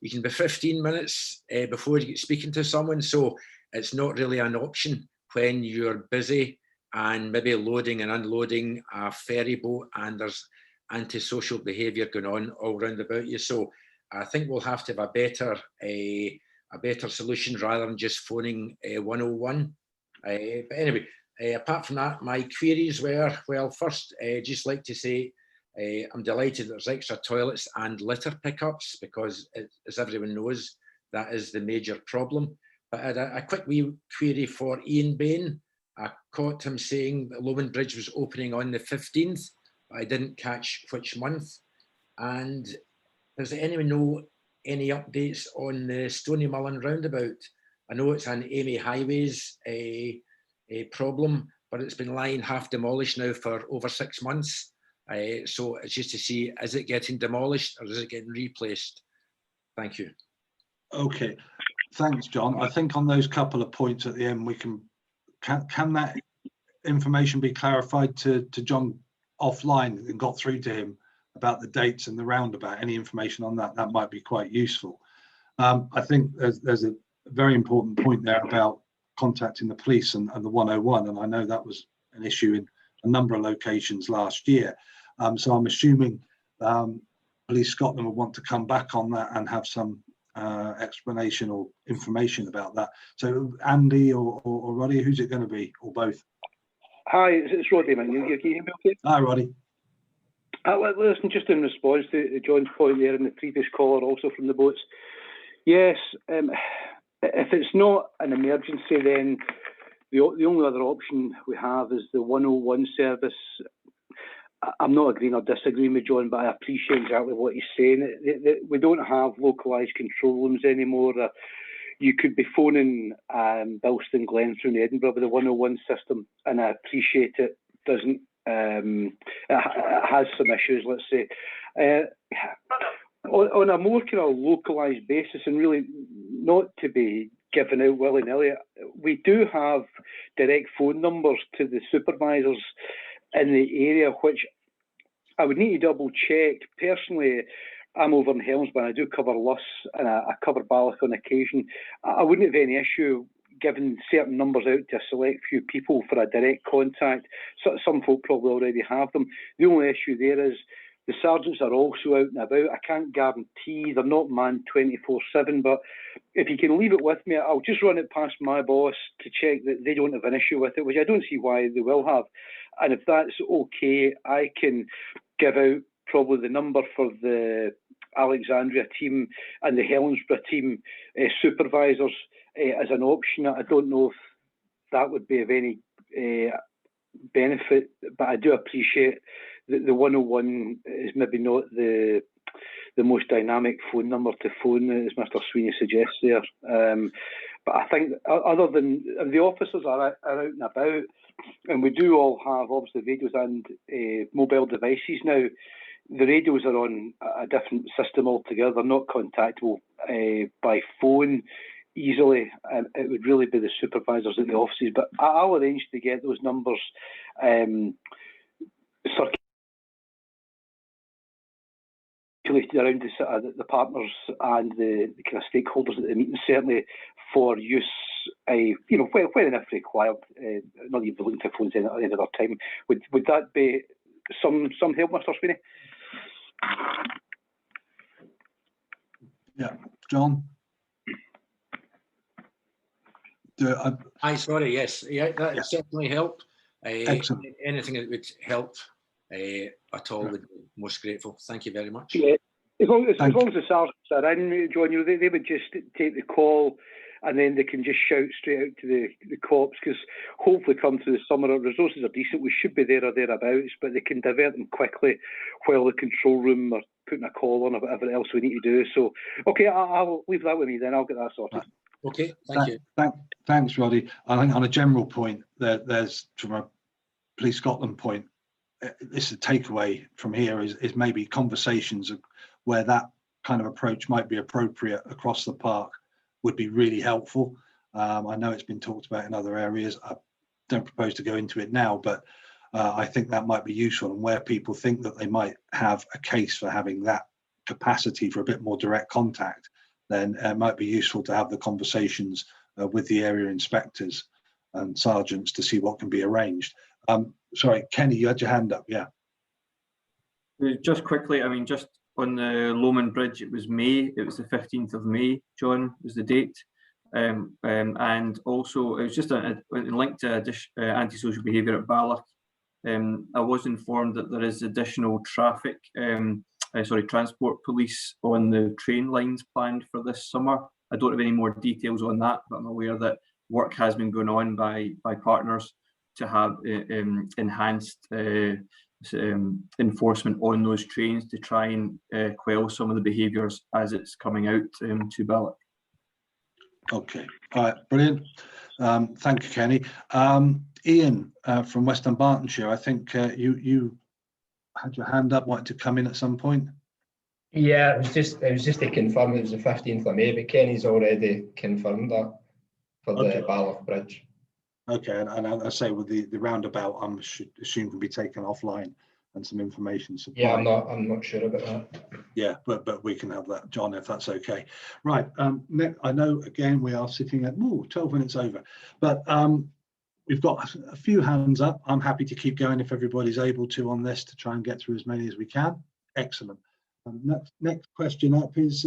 You can be 15 minutes before you get speaking to someone, so it's not really an option when you're busy and maybe loading and unloading a ferry boat and there's antisocial behaviour going on all round about you. So I think we'll have to have a better solution rather than just phoning 101. But anyway, apart from that, my queries were, well, first, just like to say, I'm delighted there's extra toilets and litter pickups because, as everyone knows, that is the major problem. But I had a quick wee query for Ian Bain. I caught him saying that Lomond Bridge was opening on the 15th, but I didn't catch which month. And does anyone know any updates on the Stony Mullen roundabout? I know it's an Amy Highways a problem, but it's been lying half demolished now for over 6 months. So it's just to see, is it getting demolished or is it getting replaced? Thank you. Okay, thanks, John. I think on those couple of points at the end, we can that information be clarified to John offline and got through to him about the dates and the roundabout? Any information on that? That might be quite useful. I think there's a very important point there about contacting the police and the 101, and I know that was an issue in a number of locations last year. So I'm assuming Police Scotland will want to come back on that and have some explanation or information about that. So Andy or Roddy, who's it going to be, or both? Hi, it's Roddy, man. Can you hear me okay? Hi, Roddy. Listen, just in response to John's point there and the previous caller also from the boats. Yes, if it's not an emergency, then the only other option we have is the 101 service. I'm not agreeing or disagreeing with John, but I appreciate exactly what he's saying. We don't have localised control rooms anymore. You could be phoning Bilston Glen through Edinburgh with the 101 system, and I appreciate it doesn't. It has some issues, let's say. On a more kind of localised basis, and really not to be given out willy-nilly, we do have direct phone numbers to the supervisors in the area, which I would need to double check. Personally, I'm over in Helmsburn. I do cover Luss and I cover Balloch on occasion. I wouldn't have any issue giving certain numbers out to a select few people for a direct contact. So some folk probably already have them. The only issue there is the sergeants are also out and about. I can't guarantee they're not manned 24/7, but if you can leave it with me, I'll just run it past my boss to check that they don't have an issue with it, which I don't see why they will have. And if that's okay, I can give out probably the number for the Alexandria team and the Helensburgh team supervisors as an option. I don't know if that would be of any benefit, but I do appreciate that the 101 is maybe not the most dynamic phone number to phone, as Mr. Sweeney suggests there. But I think other than the officers are out and about, and we do all have obviously radios and mobile devices now. The radios are on a different system altogether. They're not contactable by phone easily. It would really be the supervisors at the offices, but I'll arrange to get those numbers circulated around the partners and the kind of stakeholders at the meeting, certainly for use, when and if required, not even looking to phones at any other time. Would that be some help, Mr. Sweeney? Yeah, John. Hi, sorry, yes. Yeah, that would certainly help. Excellent. Anything that would help at all would be most grateful. Thank you very much. Yeah, as long as the sergeants are in, John, they would just take the call and then they can just shout straight out to the cops, because hopefully come through the summer, our resources are decent, we should be there or thereabouts, but they can divert them quickly while the control room are putting a call on or whatever else we need to do. So, okay, I'll leave that with me then, I'll get that sorted. Okay, thank you. Thanks, Roddy. I think on a general point, there's, from a Police Scotland point, this is a takeaway from here is maybe conversations of where that kind of approach might be appropriate across the park would be really helpful. I know it's been talked about in other areas. I don't propose to go into it now, but I think that might be useful, and where people think that they might have a case for having that capacity for a bit more direct contact, then it might be useful to have the conversations with the area inspectors and sergeants to see what can be arranged. Sorry, Kenny, you had your hand up, yeah. Just quickly, I mean, just on the Lomond Bridge, it was May, it was the 15th of May, John, was the date. And also, it was just linked to antisocial behaviour at Balloch. I was informed that there is additional transport police on the train lines planned for this summer. I don't have any more details on that, but I'm aware that work has been going on by partners to have enhanced enforcement on those trains to try and quell some of the behaviours as it's coming out to Balloch. Okay, all right, brilliant. Thank you, Kenny. Ian from West Dunbartonshire, I think you had your hand up, wanted to come in at some point. Yeah, it was just to confirm it was the 15th of May, but Kenny's already confirmed that for the Balloch Bridge. Okay, and I say with the roundabout, I'm assumed can be taken offline and some information supplied. Yeah, I'm not sure about that. Yeah, but we can have that, John, if that's okay. Right. Next, I know again we are sitting at 12 minutes over, but we've got a few hands up. I'm happy to keep going if everybody's able to on this to try and get through as many as we can. Excellent. Next question up is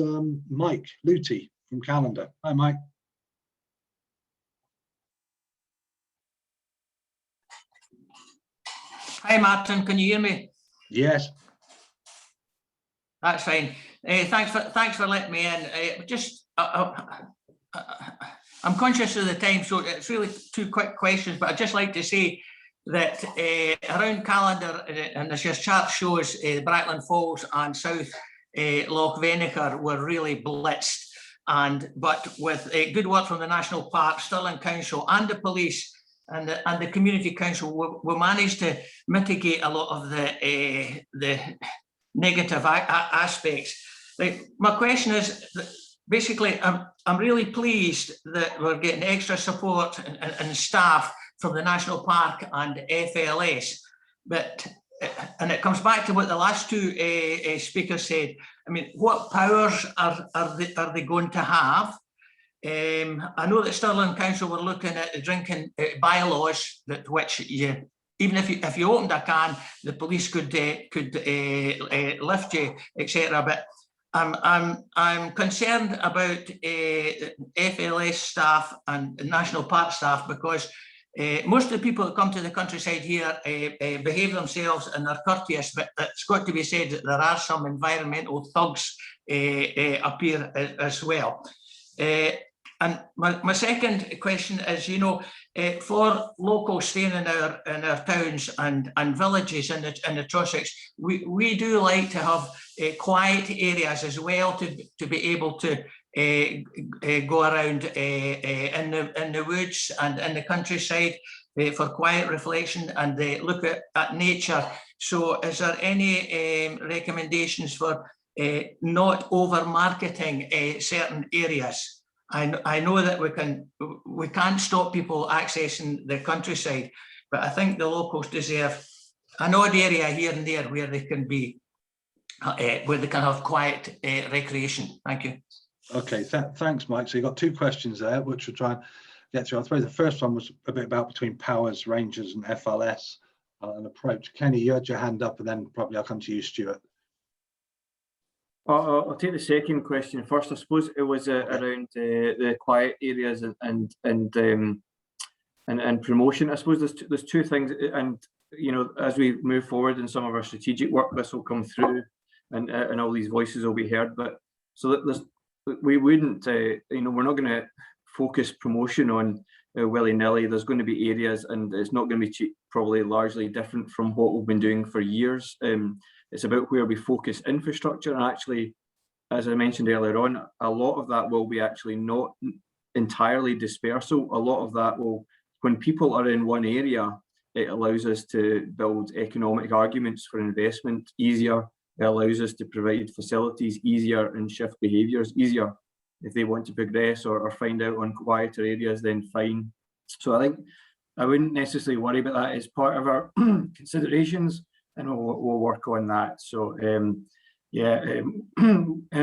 Mike Luty from Calendar. Hi, Mike. Hi, Martin. Can you hear me? Yes. That's fine. Thanks for letting me in. I'm conscious of the time, so it's really two quick questions. But I'd just like to say that around Calendar, and as your chart shows, Brackland Falls and South Loch were really blitzed. But with good work from the National Park, Stirling Council, and the police, and the Community Council, we managed to mitigate a lot of the negative aspects. My question is, basically, I'm really pleased that we're getting extra support and staff from the National Park and FLS, and it comes back to what the last two speakers said. I mean, what powers are they going to have? I know that Stirling Council were looking at the drinking bylaws, which even if you opened a can, the police could lift you, etc. But I'm concerned about FLS staff and National Park staff, because most of the people that come to the countryside here behave themselves and are courteous, but it's got to be said that there are some environmental thugs up here as well. And my second question is, for locals staying in our towns and villages in the Trossachs, we do like to have quiet areas as well to be able to go around in the woods and in the countryside for quiet reflection and look at nature. So is there any recommendations for not over marketing certain areas? I know that we can't stop people accessing the countryside, but I think the locals deserve an odd area here and there where they can be, where they can have quiet recreation. Thank you. Okay, thanks, Mike. So you got two questions there, which we'll try and get through. I suppose the first one was a bit about between powers, rangers, and FLS, an approach. Kenny, you had your hand up, and then probably I'll come to you, Stuart. I'll take the second question first. I suppose it was around the quiet areas and promotion. I suppose there's two things, and as we move forward in some of our strategic work, this will come through, and all these voices will be heard. But so that we wouldn't, we're not going to focus promotion on willy-nilly. There's going to be areas, and it's not going to be probably largely different from what we've been doing for years. It's about where we focus infrastructure, and actually, as I mentioned earlier on, a lot of that will be actually not entirely dispersal. A lot of that will, when people are in one area, it allows us to build economic arguments for investment easier. It allows us to provide facilities easier and shift behaviours easier. If they want to progress or find out on quieter areas, then fine. So I think I wouldn't necessarily worry about that. It's part of our considerations, and we'll work on that. So and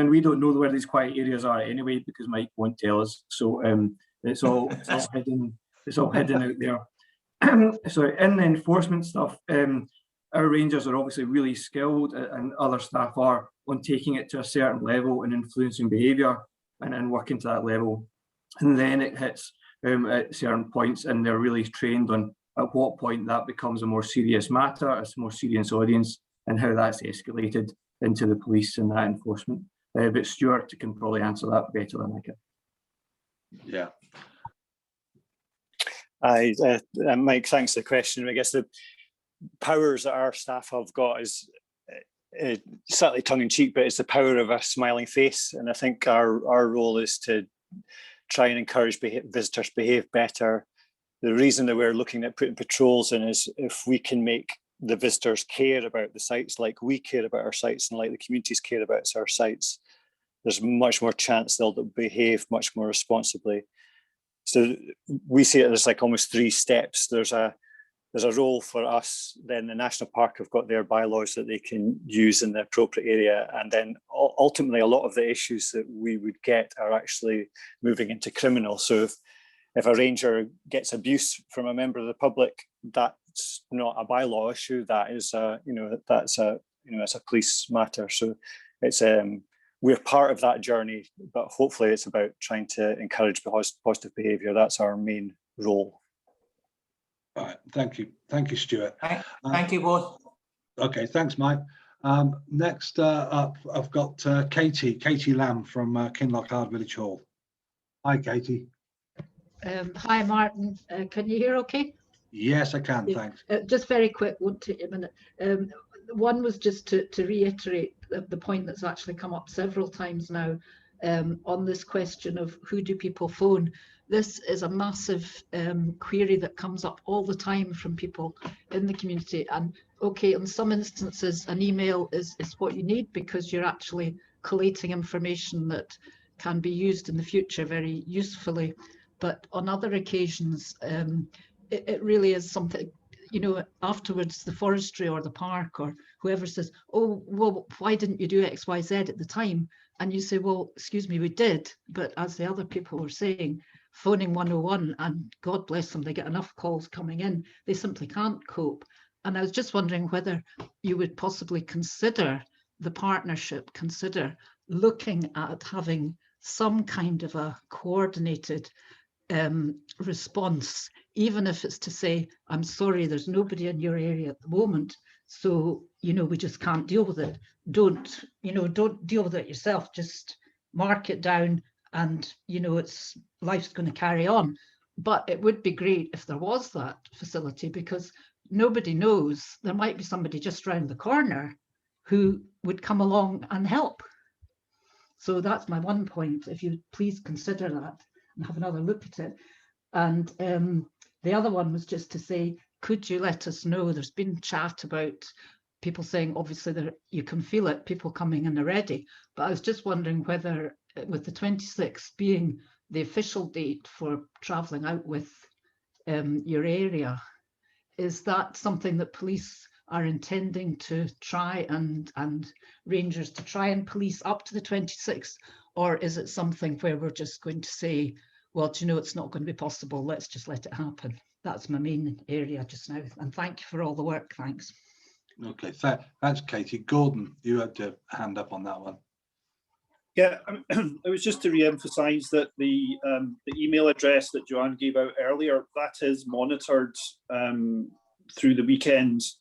we don't know where these quiet areas are anyway, because Mike won't tell us. So it's all hidden. It's all hidden out there. So in the enforcement stuff, our rangers are obviously really skilled, and other staff are, on taking it to a certain level and influencing behaviour and working to that level. And then it hits at certain points, and they're really trained on at what point that becomes a more serious matter, a more serious audience, and how that's escalated into the police and that enforcement. But Stuart can probably answer that better than I can. Yeah. Mike, thanks for the question. I guess the powers that our staff have got is slightly tongue-in-cheek, but it's the power of a smiling face. And I think our role is to try and encourage visitors behave better. The reason that we're looking at putting patrols in is if we can make the visitors care about the sites like we care about our sites and like the communities care about our sites, there's much more chance they'll behave much more responsibly. So we see it as like almost 3 steps. There's a role for us, then the National Park have got their bylaws that they can use in the appropriate area. And then ultimately a lot of the issues that we would get are actually moving into criminal. So if a ranger gets abuse from a member of the public, that's not a bylaw issue. That is it's a police matter. So it's we're part of that journey, but hopefully it's about trying to encourage positive behaviour. That's our main role. All right, thank you, Stuart. Thank you both. Okay, thanks, Mike. Next up, I've got Katie Lamb from Kinloch Hard Village Hall. Hi, Katie. Hi, Martin. Can you hear okay? Yes, I can, thanks. Just very quick, won't take a minute. One was just to reiterate the point that's actually come up several times now on this question of who do people phone. This is a massive query that comes up all the time from people in the community. And okay, in some instances, an email is what you need because you're actually collating information that can be used in the future very usefully. But on other occasions, it really is something, afterwards the forestry or the park or whoever says, oh, well, why didn't you do X, Y, Z at the time? And you say, well, excuse me, we did. But as the other people were saying, phoning 101, and God bless them, they get enough calls coming in, they simply can't cope. And I was just wondering whether you would possibly consider the partnership, consider looking at having some kind of a coordinated response, even if it's to say, I'm sorry, there's nobody in your area at the moment, so we just can't deal with it. Don't deal with it yourself, just mark it down, and life's going to carry on. But it would be great if there was that facility, because nobody knows, there might be somebody just round the corner who would come along and help. So that's my one point, if you please consider that and have another look at it. And the other one was just to say, could you let us know, there's been chat about people saying, obviously you can feel it, people coming in already, but I was just wondering whether, with the 26th being the official date for travelling out with your area, is that something that police are intending to try and rangers to try and police up to the 26th, or is it something where we're just going to say, well, it's not going to be possible, let's just let it happen? That's my main area just now, and thank you for all the work. Thanks. Okay, thanks, Katie. Gordon, you had your hand up on that one. Yeah, it was just to re-emphasise that the email address that Joanne gave out earlier, that is monitored through the weekends.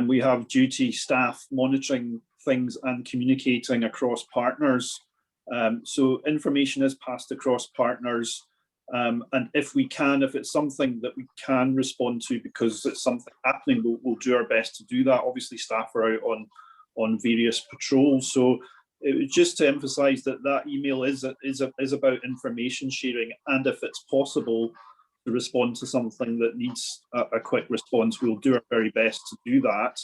We have duty staff monitoring things and communicating across partners. So information is passed across partners. And if it's something that we can respond to because it's something happening, we'll do our best to do that. Obviously, staff are out on various patrols. So it was just to emphasise that email is about information sharing, and if it's possible to respond to something that needs a quick response, we'll do our very best to do that.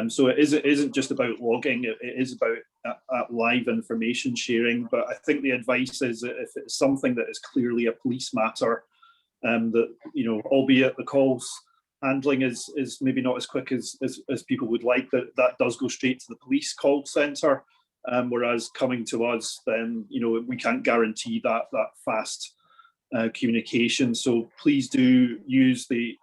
So it isn't just about logging, it is about live information sharing. But I think the advice is that if it's something that is clearly a police matter, that, you know, albeit the calls handling is maybe not as quick as people would like, that does go straight to the police call centre, whereas coming to us, then, you know, we can't guarantee that fast communication. So please do use the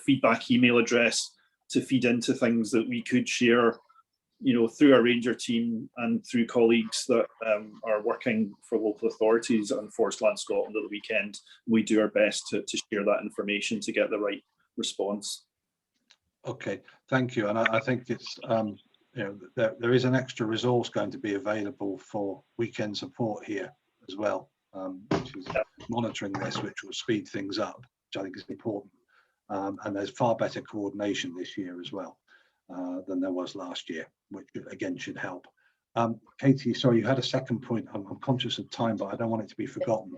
feedback email address to feed into things that we could share, you know, through our ranger team and through colleagues that are working for local authorities and Forest Land Scotland at the weekend. We do our best to share that information to get the right response. Okay, thank you. And I think it's, you know, there is an extra resource going to be available for weekend support here as well, which is monitoring this, which will speed things up, which I think is important. And there's far better coordination this year as well than there was last year, which again should help. Katie, sorry, you had a second point. I'm conscious of time, but I don't want it to be forgotten.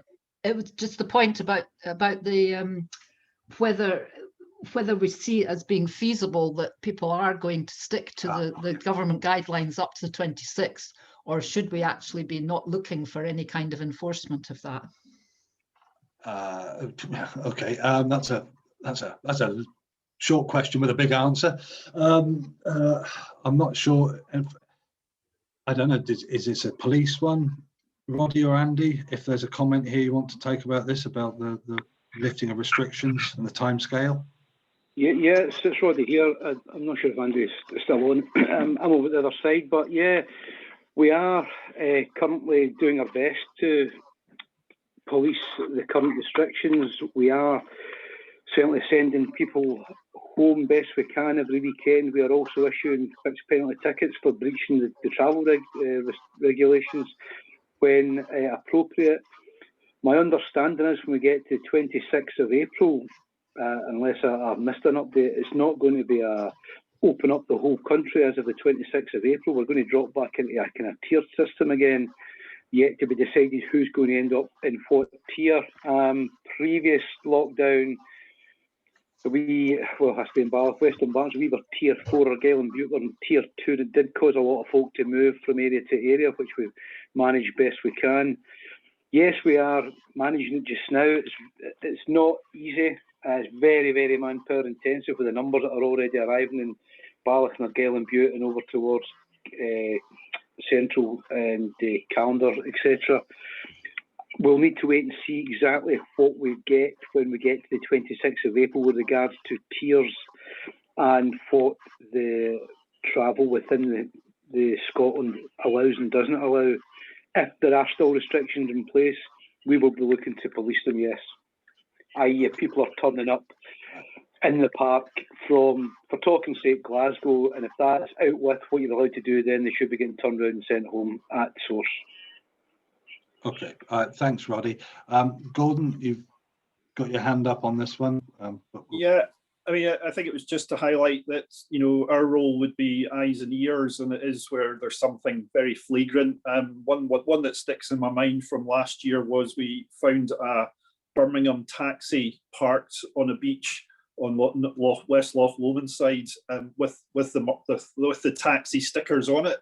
It was just the point about the whether we see it as being feasible that people are going to stick to the government guidelines up to the 26th, or should we actually be not looking for any kind of enforcement of that? Okay, that's a short question with a big answer. I'm not sure if, I don't know, is this a police one, Roddy or Andy? If there's a comment here you want to take about this, about the lifting of restrictions and the time scale? Yeah, it's Roddy here. I'm not sure if Andy's still on. I'm over the other side, but yeah, we are currently doing our best to police the current restrictions. We are certainly sending people home best we can every weekend. We are also issuing fixed penalty tickets for breaching the travel regulations when appropriate. My understanding is when we get to 26th of April, unless I've missed an update, it's not going to be open up the whole country as of the 26th of April. We're going to drop back into a kind of tiered system again, yet to be decided who's going to end up in what tier. Previous lockdown, has been Ballaugh, Western Barnes, we were tier 4 or Argyll and Bute were in tier 2. It did cause a lot of folk to move from area to area, which we've managed best we can. Yes, we are managing it just now. It's not easy. It's very, very manpower intensive with the numbers that are already arriving in Ballaugh and Argyll and Bute and over towards Central and Calendar, etc. We'll need to wait and see exactly what we get when we get to the 26th of April with regards to tiers and what the travel within the Scotland allows and doesn't allow. If there are still restrictions in place, we will be looking to police them, yes. I.e. if people are turning up in the park from, for talking sake, Glasgow, and if that's out with what you're allowed to do, then they should be getting turned around and sent home at source. Okay, thanks, Roddy. Gordon, you've got your hand up on this one. Yeah, I mean, I think it was just to highlight that, you know, our role would be eyes and ears, and it is where there's something very flagrant. One that sticks in my mind from last year was we found a Birmingham taxi parked on a beach on West Loch Lomond side, with the taxi stickers on it.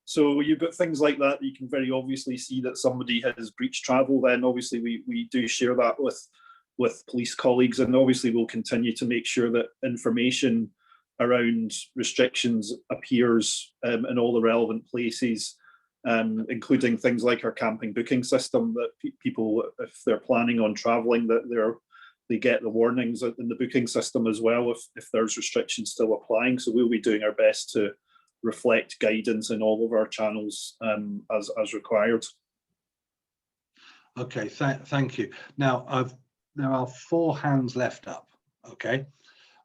So you've got things like that. You can very obviously see that somebody has breached travel. Then obviously we do share that with police colleagues, and obviously we'll continue to make sure that information around restrictions appears in all the relevant places, including things like our camping booking system, that people, if they're planning on travelling, that they get the warnings in the booking system as well if there's restrictions still applying. So we'll be doing our best to reflect guidance in all of our channels as required. Okay, thank you. Now there are 4 hands left up. Okay,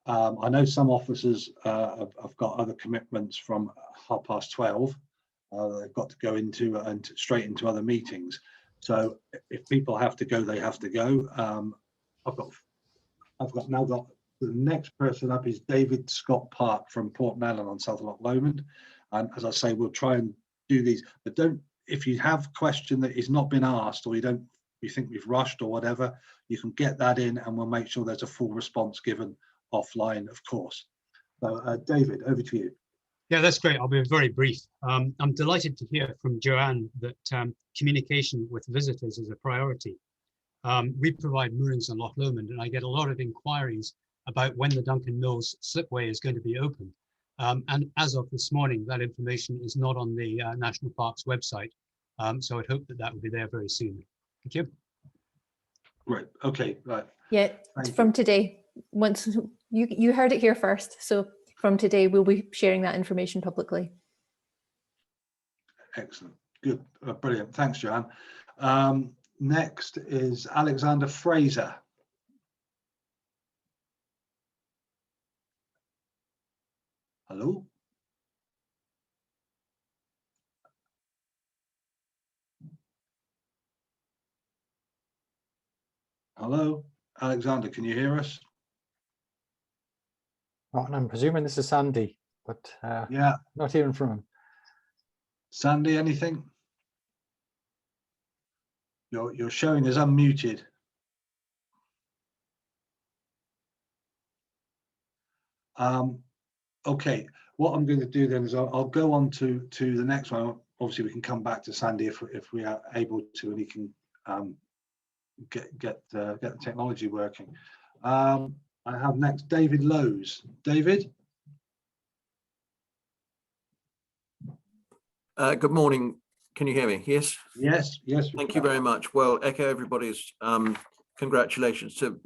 I know some officers have got other commitments from 12:30. They've got to go into and straight into other meetings. So if people have to go, they have to go. I've now got the next person up is David Scott Park from Portmelon on South Loch Lomond. And as I say, we'll try and do these, but if you have a question that has not been asked, or you think we've rushed or whatever, you can get that in and we'll make sure there's a full response given offline, of course. So David, over to you. Yeah, that's great. I'll be very brief. I'm delighted to hear from Joanne that communication with visitors is a priority. we provide moorings on Loch Lomond, and I get a lot of inquiries about when the Duncan Mills slipway is going to be open. And as of this morning, that information is not on the National Parks website. So I'd hope that that will be there very soon. Thank you. Great. Okay. Right. Yeah, from today. Once you heard it here first. So from today, we'll be sharing that information publicly. Excellent. Good. Brilliant. Thanks, Joanne. Next is Alexander Fraser. Hello. Hello, Alexander, can you hear us? Oh, I'm presuming this is Sandy, but yeah, not hearing from him. Sandy, anything? You're showing as unmuted. Okay, what I'm going to do then is I'll go on to the next one. Obviously, we can come back to Sandy if we are able to, and he can get the technology working. I have next David Lowes. David. Good morning. Can you hear me? Yes. Yes. Yes. Thank you very much. Well, echo everybody's congratulations to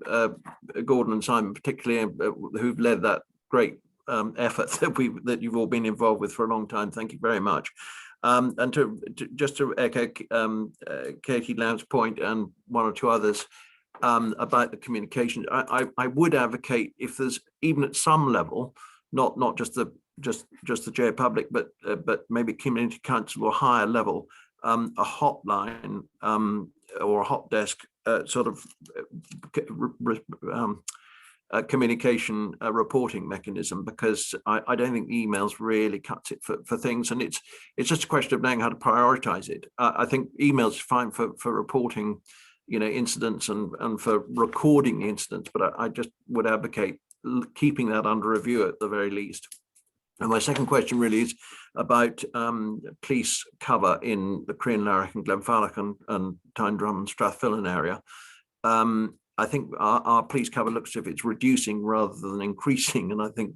Gordon and Simon, particularly who've led that great effort that you've all been involved with for a long time. Thank you very much. And just to echo Katie Lamb's point and one or two others about the communication, I would advocate, if there's even at some level, not just the general public, but maybe community council or higher level, a hotline or a hot desk sort of communication reporting mechanism, because I don't think emails really cuts it for things, and it's just a question of knowing how to prioritize it. I think emails are fine for reporting, incidents and for recording incidents, but I just would advocate keeping that under review at the very least. And my second question really is about police cover in the Crianlarich and Glenfarclas and Tyndrum and Strathfillan area. I think our police cover looks as if it's reducing rather than increasing, and I think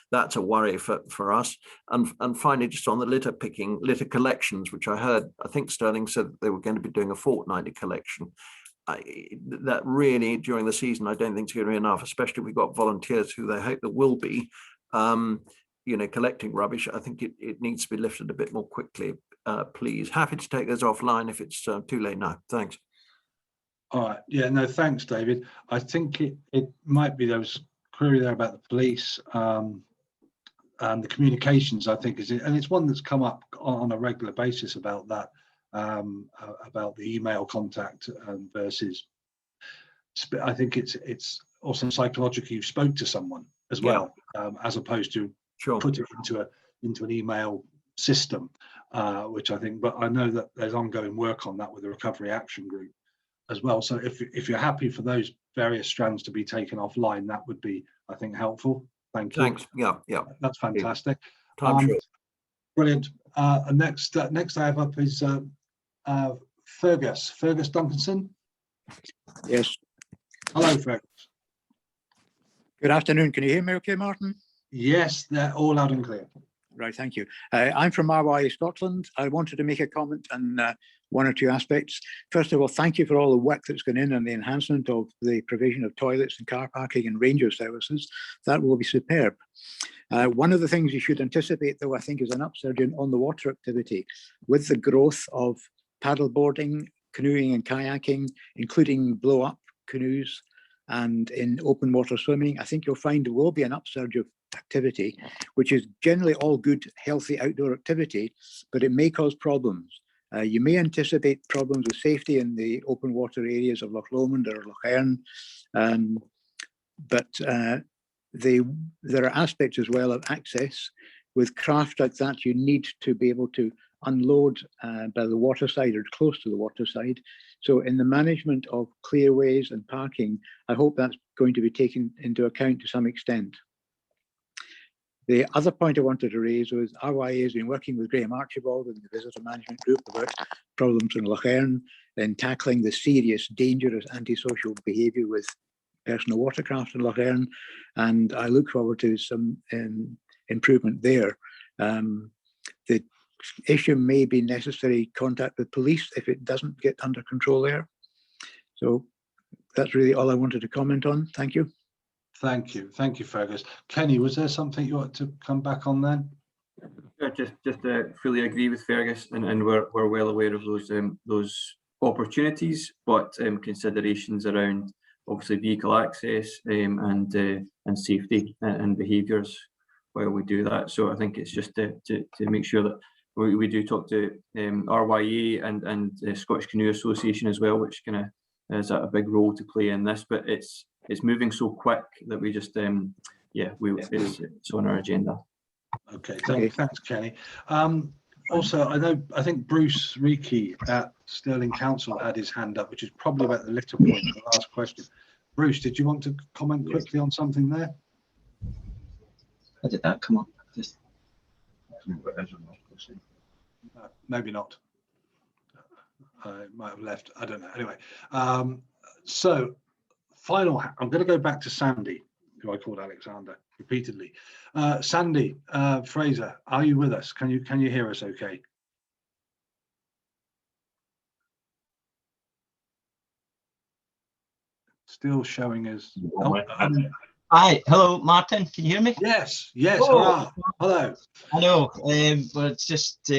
that's a worry for us. And finally, just on the litter collections, which I think Sterling said that they were going to be doing a fortnightly collection. That really, during the season, I don't think it's going to be enough, especially if we've got volunteers who they hope there will be, collecting rubbish. I think it needs to be lifted a bit more quickly, please. Happy to take those offline if it's too late now. Thanks. All right. Yeah, no, thanks, David. I think it might be there was a query there about the police and the communications, I think, and it's one that's come up on a regular basis about that, about the email contact versus, I think it's also psychologically you spoke to someone as well, as opposed to put it into an email system, which I think, but I know that there's ongoing work on that with the Recovery Action Group as well. So if you're happy for those various strands to be taken offline, that would be, I think, helpful. Thank you. Thanks. Yeah. That's fantastic. Brilliant. Next I have up is Fergus Duncanson. Yes. Hello, Fergus. Good afternoon. Can you hear me okay, Martin? Yes, they're all loud and clear. Right, thank you. I'm from RYA Scotland. I wanted to make a comment on one or two aspects. First of all, thank you for all the work that's gone in and the enhancement of the provision of toilets and car parking and ranger services. That will be superb. One of the things you should anticipate, though, I think, is an upsurge in on-the-water activity with the growth of paddleboarding, canoeing and kayaking, including blow-up canoes, and in open water swimming. I think you'll find there will be an upsurge of activity, which is generally all good, healthy outdoor activity, but it may cause problems. You may anticipate problems with safety in the open water areas of Loch Lomond or Loch Earn, but there are aspects as well of access. With craft like that, you need to be able to unload by the waterside or close to the waterside. So in the management of clearways and parking, I hope that's going to be taken into account to some extent. The other point I wanted to raise was RYA has been working with Graham Archibald and the Visitor Management Group about problems in Loch Earn. in tackling the serious, dangerous antisocial behaviour with personal watercraft in Loch, and I look forward to some improvement there. The issue may be necessary contact with police if it doesn't get under control there. So that's really all I wanted to comment on. Thank you. Thank you, Fergus. Kenny, was there something you want to come back on then? Yeah, just fully agree with Fergus, and we're well aware of those opportunities, but considerations around obviously vehicle access and safety and behaviours while we do that. So I think it's just to make sure that we do talk to RYA and the Scottish Canoe Association as well, which kind of has a big role to play in this. But it's moving so quick that we just it's on our agenda. Okay, thanks, Kenny. Also, I think Bruce Reiki at Stirling Council had his hand up, which is probably about the litter point, the last question. Bruce, did you want to comment quickly on something there? How did that come up? Just... maybe not. I might have left. I don't know. Anyway, so final. I'm going to go back to Sandy, who I called Alexander repeatedly. Sandy Fraser, are you with us? Can you hear us? Okay. Still showing as. Hi, hello, Martin. Can you hear me? Yes, yes. Oh, hello. I know. We're just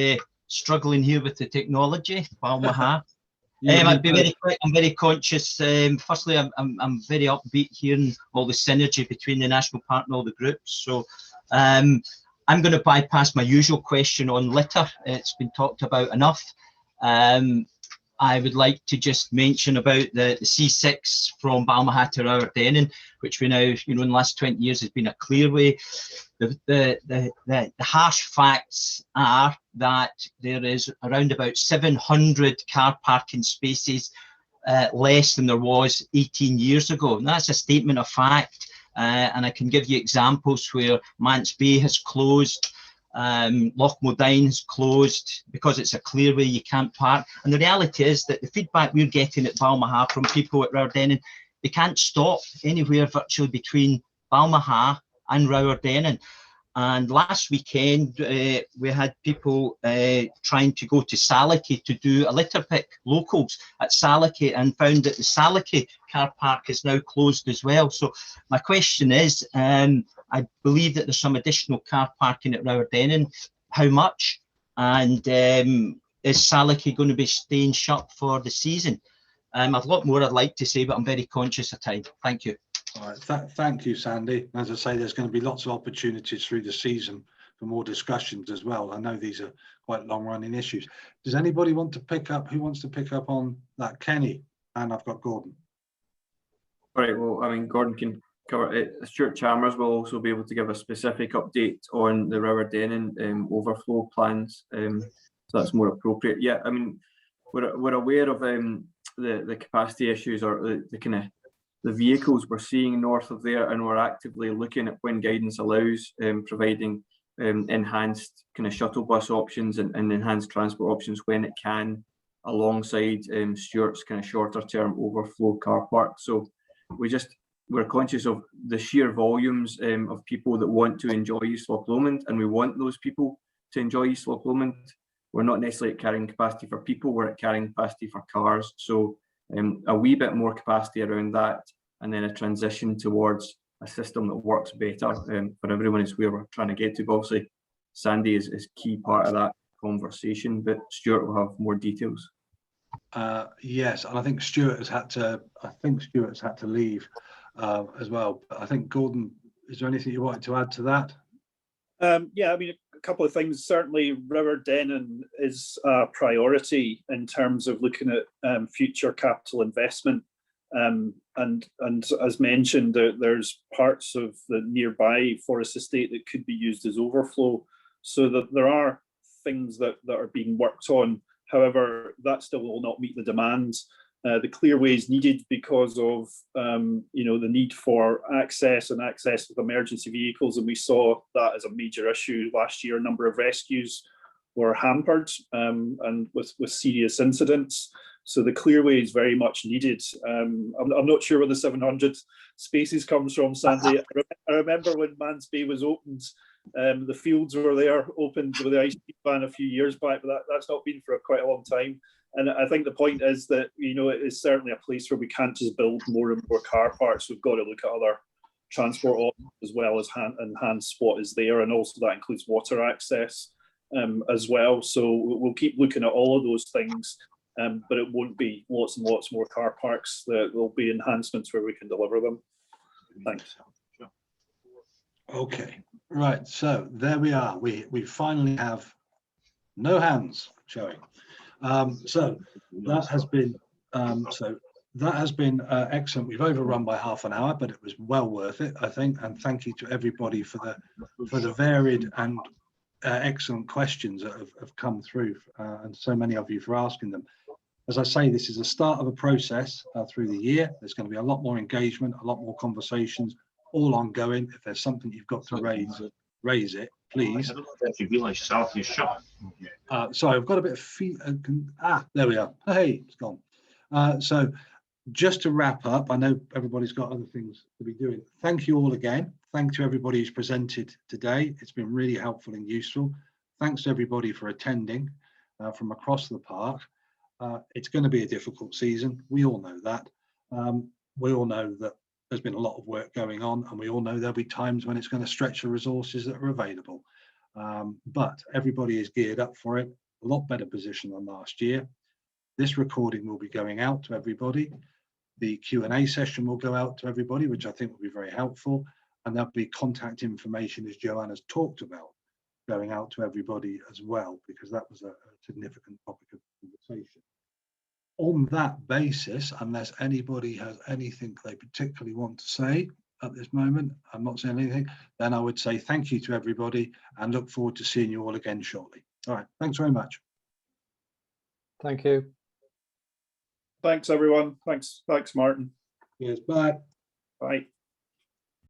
struggling here with the technology. Balmaha. I'd be very quick. I'm very conscious. Firstly, I'm very upbeat hearing all the synergy between the national park and all the groups. So I'm going to bypass my usual question on litter. It's been talked about enough. I would like to just mention about the C6 from Balmaha to Rowerdennan, which we now, in the last 20 years has been a clearway. The harsh facts are that there is around about 700 car parking spaces less than there was 18 years ago. And that's a statement of fact. And I can give you examples where Mance Bay has closed, Loch has closed because it's a clearway, you can't park. And the reality is that the feedback we're getting at Balmaha from people at Rowerdennan, they can't stop anywhere virtually between Balmaha and Rowerdennan. And last weekend, we had people trying to go to Salakey to do a litter pick, locals at Salakey, and found that the Salakey car park is now closed as well. So my question is, I believe that there's some additional car parking at Rowerdennan. How much? And is Salakey going to be staying shut for the season? I've a lot more I'd like to say, but I'm very conscious of time. Thank you. All right, thank you, Sandy. As I say, there's going to be lots of opportunities through the season for more discussions as well. I know these are quite long-running issues. Does anybody want to pick up? Who wants to pick up on that? Kenny, and I've got Gordon. All right. Well, I mean, Gordon can cover it. Stuart Chalmers will also be able to give a specific update on the Rowerdennan overflow plans. So that's more appropriate. Yeah, I mean, we're aware of the capacity issues or the kind of the vehicles we're seeing north of there, and we're actively looking at, when guidance allows, providing enhanced kind of shuttle bus options and enhanced transport options when it can, alongside Stuart's kind of shorter term overflow car park. So we're conscious of the sheer volumes of people that want to enjoy East Loch Lomond, and we want those people to enjoy East Loch Lomond. We're not necessarily at carrying capacity for people, we're at carrying capacity for cars. So a wee bit more capacity around that, and then a transition towards a system that works better for everyone is where we're trying to get to. But obviously, Sandy is key part of that conversation, but Stuart will have more details. Yes, and I think Stuart has had to. Stuart's had to leave as well. But I think Gordon, is there anything you wanted to add to that? Yeah, I mean, a couple of things. Certainly, Rowerdennan is a priority in terms of looking at future capital investment. And as mentioned, there's parts of the nearby forest estate that could be used as overflow. So that there are things that are being worked on. However, that still will not meet the demands. The clearway is needed because of the need for access with emergency vehicles, and we saw that as a major issue last year. A number of rescues were hampered and with serious incidents. So the clearway is very much needed. I'm not sure where the 700 spaces comes from, Sandy. I remember when Mans Bay was opened, the fields were there, opened with the ice ban a few years back, but that's not been for quite a long time. And I think the point is that, you know, it is certainly a place where we can't just build more and more car parks. We've got to look at other transport options as well as enhance what is there, and also that includes water access as well. So we'll keep looking at all of those things, but it won't be lots and lots more car parks. There will be enhancements where we can deliver them. Thanks. Okay, right. So there we are. We finally have no hands showing. So that has been excellent. We've overrun by half an hour, but it was well worth it, I think. And thank you to everybody for the varied and excellent questions that have come through, and so many of you for asking them. As I say, this is the start of a process through the year. There's going to be a lot more engagement, a lot more conversations, all ongoing. If there's something you've got to raise it, please. Sorry, I've got a bit of feet. There we are. Hey, it's gone. So just to wrap up, I know everybody's got other things to be doing. Thank you all again. Thanks to everybody who's presented today. It's been really helpful and useful. Thanks to everybody for attending from across the park. It's going to be a difficult season. We all know that. We all know that there's been a lot of work going on, and we all know there'll be times when it's going to stretch the resources that are available. But everybody is geared up for it, a lot better position than last year. This recording will be going out to everybody. The Q&A session will go out to everybody, which I think will be very helpful. And there'll be contact information, as Joanna's talked about, going out to everybody as well, because that was a significant topic of conversation. On that basis, unless anybody has anything they particularly want to say at this moment, I'm not saying anything, then I would say thank you to everybody and look forward to seeing you all again shortly. All right, thanks very much. Thank you. Thanks, everyone. Thanks, Martin. Yes, bye. Bye.